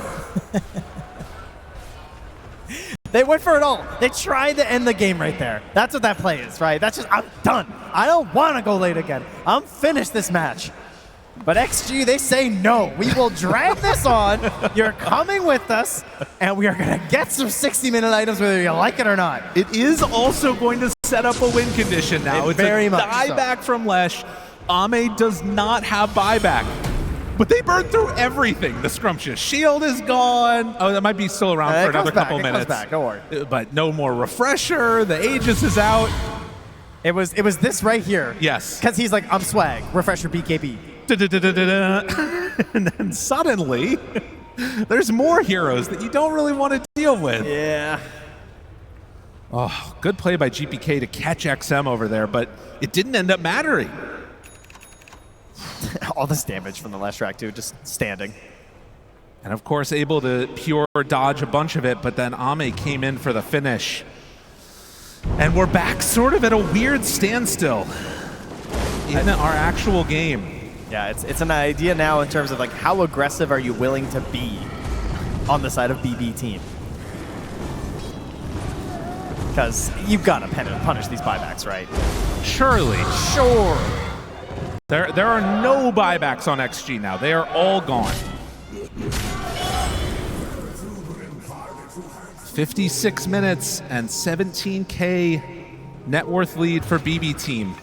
They went for it all. They tried to end the game right there. That's what that play is, right? That's just, I'm done. I don't want to go late again. I'm finished this match. But XG, they say no. We will drag this on. You're coming with us, and we are going to get some 60-minute items whether you like it or not. It is also going to set up a win condition now. It's very much buyback from Lesh. Ame does not have buyback. But they burned through everything. The Scrumptious Shield is gone. Oh, that might be still around for another couple minutes. It comes back, don't worry. But no more Refresher. The Aegis is out. It was this right here. Yes. Because he's like, I'm swag. Refresher BKB. And then suddenly, there's more heroes that you don't really want to deal with. Yeah. Oh, good play by GPK to catch XM over there, but it didn't end up mattering. All this damage from the last track, too, just standing. And of course, able to pure dodge a bunch of it, but then Ame came in for the finish. And we're back sort of at a weird standstill in our actual game. Yeah, it's an idea now in terms of like how aggressive are you willing to be on the side of BB team? Because you've got to punish these buybacks, right? Surely. Sure. There are no buybacks on XG now. They are all gone. 56 minutes and 17K net worth lead for BB team.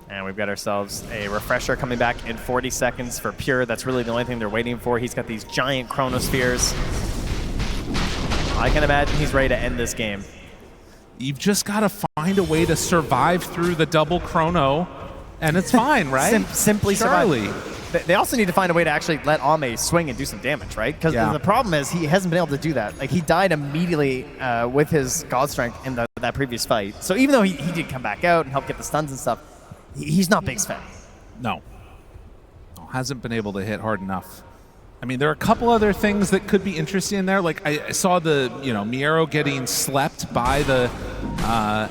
And we've got ourselves a Refresher coming back in 40 seconds for Pure. That's really the only thing they're waiting for. He's got these giant Chronospheres. I can imagine he's ready to end this game. You've just got to find a way to survive through the double Chrono, and it's fine, right? Simply Surely. survive. They also need to find a way to actually let Ame swing and do some damage, right? Because the problem is he hasn't been able to do that. Like, he died immediately with his God Strength in that previous fight. So even though he did come back out and help get the stuns and stuff, he's not Big Sven. No. Hasn't been able to hit hard enough. I mean, there are a couple other things that could be interesting in there. Like, I saw the, Miero getting slept by the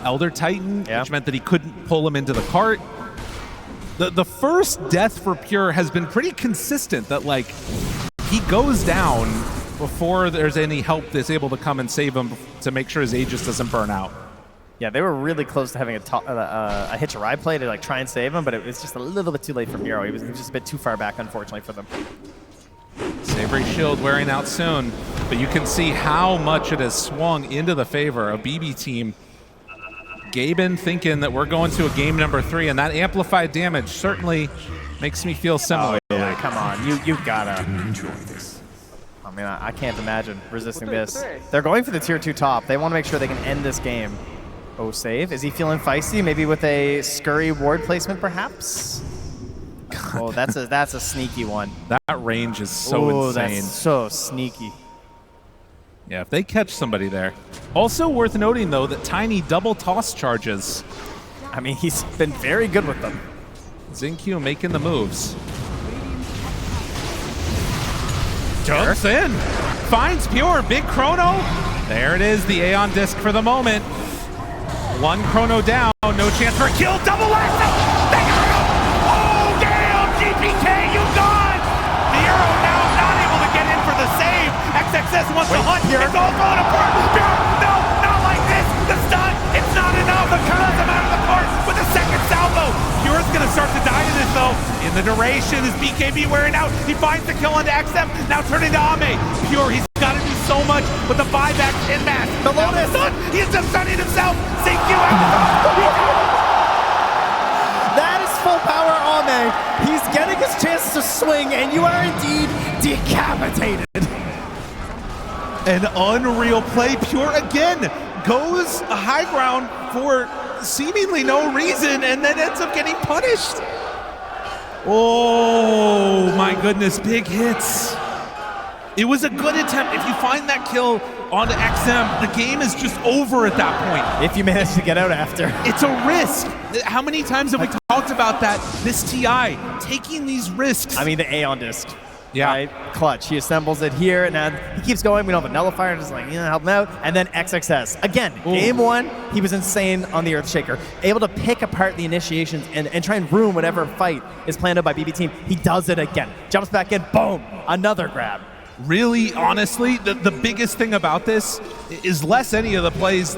Elder Titan, which meant that he couldn't pull him into the cart. The first death for Pure has been pretty consistent, that, like, he goes down before there's any help that's able to come and save him to make sure his Aegis doesn't burn out. Yeah, they were really close to having a hitch a ride play to like try and save him, but it was just a little bit too late for Miero. He was just a bit too far back, unfortunately, for them. Savory Shield wearing out soon, but you can see how much it has swung into the favor of BB team. Gaben thinking that we're going to a game number 3, and that amplified damage certainly makes me feel similarly. Oh, yeah, come on, you gotta enjoy this. I mean, I can't imagine resisting this. They're going for the tier 2 top. They want to make sure they can end this game. Oh, save. Is he feeling feisty? Maybe with a scurry ward placement, perhaps? Oh, that's a sneaky one. That range is so insane. That's so sneaky. Yeah, if they catch somebody there. Also worth noting, though, that Tiny double toss charges. I mean, he's been very good with them. XQ making the moves. Jumps in. Finds Pure. Big Chrono. There it is, the Aeon Disc for the moment. One Chrono down. No chance for a kill. Double lasso. They got him. Oh, damn. GPK, you gone. Miero now not able to get in for the save. XXS wants to hunt. Pure. It's all falling apart. Pure. No, not like this. The stun. It's not enough. The curls him out of the park with a second salvo. Pure's going to start to die to this, though. In the duration, is BKB wearing out. He finds the kill onto XM. Now turning to Ame. Pure, he's got to do so much with the buyback in mass. The Lotus. He's just stunning himself. CQ at the top. That is full power Ame. He's getting his chance to swing, and you are indeed decapitated. An unreal play. Pure again goes a high ground for seemingly no reason and then ends up getting punished. Oh my goodness, big hits. It was a good attempt. If you find that kill onto XM, the game is just over at that point. If you manage to get out after. It's a risk. How many times have we talked about that? This TI, taking these risks. I mean, the Aeon disc. Yeah. Right? Clutch. He assembles it here, and now he keeps going. We don't have a nullifier, just like, help him out. And then XXS. Again, game one, he was insane on the Earthshaker. Able to pick apart the initiations and try and ruin whatever fight is planned out by BB Team. He does it again. Jumps back in, boom, another grab. Really, honestly, the biggest thing about this is less any of the plays,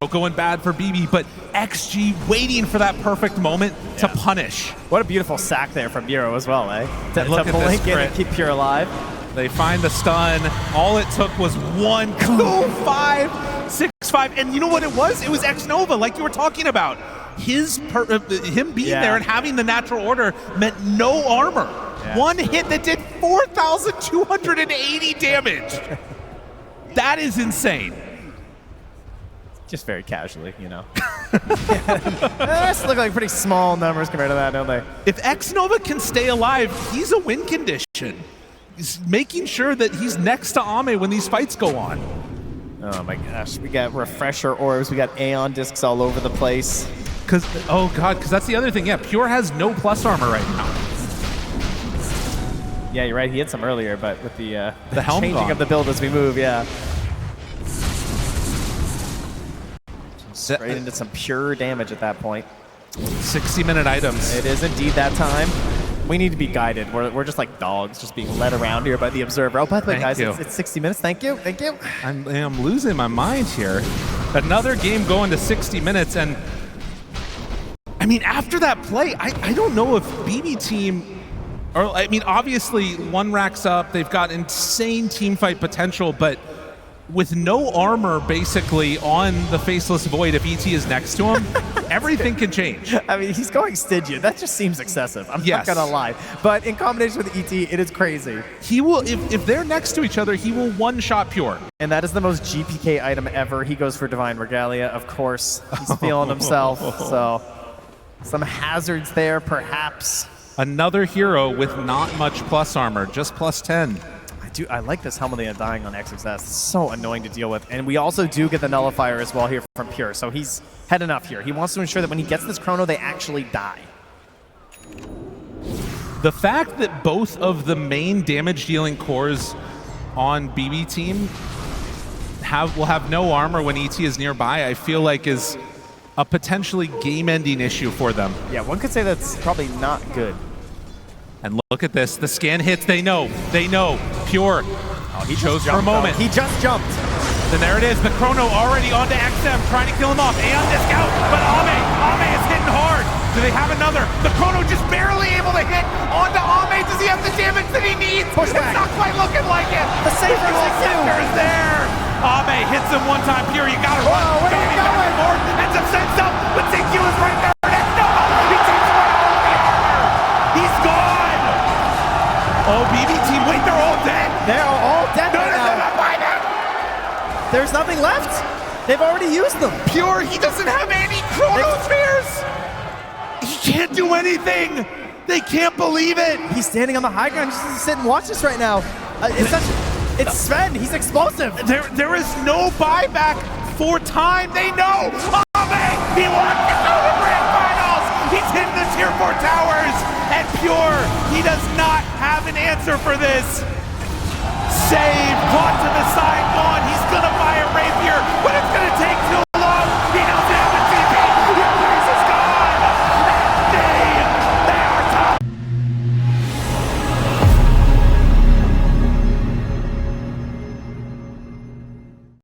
going bad for BB, but XG waiting for that perfect moment to punish. What a beautiful sack there from Miro as well, eh? To blink in and keep Pure alive. They find the stun. All it took was one cool 5-6-5, and you know what it was? It was X-Nova, like you were talking about. Him being there and having the natural order meant no armor. Yeah. One hit that did 4,280 damage. That is insane. Just very casually, Those look like pretty small numbers compared to that, don't they? If X-Nova can stay alive, he's a win condition. He's making sure that he's next to Ame when these fights go on. Oh my gosh, we got refresher orbs, we got Aeon discs all over the place. Because that's the other thing. Yeah, Pure has no plus armor right now. Yeah, you're right. He hit some earlier, but with the helm changing of the build as we move, straight into some pure damage at that point. 60-minute items. It is indeed that time. We need to be guided. We're just like dogs, just being led around here by the observer. Oh, by the way, guys, it's 60 minutes. Thank you. I'm losing my mind here. Another game going to 60 minutes, and I mean, after that play, I don't know if BB Team. Obviously, one racks up. They've got insane teamfight potential, but with no armor basically on the Faceless Void, if ET is next to him, everything can change. I mean, he's going Stygian. That just seems excessive. I'm not going to lie. But in combination with ET, it is crazy. He will, if they're next to each other, he will one-shot Pure. And that is the most GPK item ever. He goes for Divine Regalia, of course. He's feeling himself. So some hazards there, perhaps. Another hero with not much plus armor, just plus 10. I like this helmet they are dying on XXS. It's so annoying to deal with. And we also do get the nullifier as well here from Pure. So he's had enough here. He wants to ensure that when he gets this chrono, they actually die. The fact that both of the main damage-dealing cores on BB Team will have no armor when ET is nearby, I feel like is a potentially game-ending issue for them. Yeah, one could say that's probably not good. And look at this, the scan hits, they know. Pure, he chose for a moment. He just jumped. Then there it is, the chrono already onto XM, trying to kill him off. Aeon disc out, but Ame is hitting hard. Do they have another? The chrono just barely able to hit onto Ame. Does he have the damage that he needs? Push back. It's not quite looking like it. The safe sector is there. Ame hits him one time. Pure, you gotta run. Whoa, where are you going? Ends up sends up, but Tinku is right there. He takes away all the armor. He's gone. Oh, BB Team, wait, they're all dead. They're all dead No, now. There's nothing left. They've already used them. Pure, he doesn't have any chrono spheres. He can't do anything. They can't believe it. He's standing on the high ground just to sit and watch this right now. It's Sven. He's explosive. There is no buyback for time. They know. Ame, he wants to go to the grand finals. He's hitting the tier 4 towers. And Pure, he does not have an answer for this. Save, caught to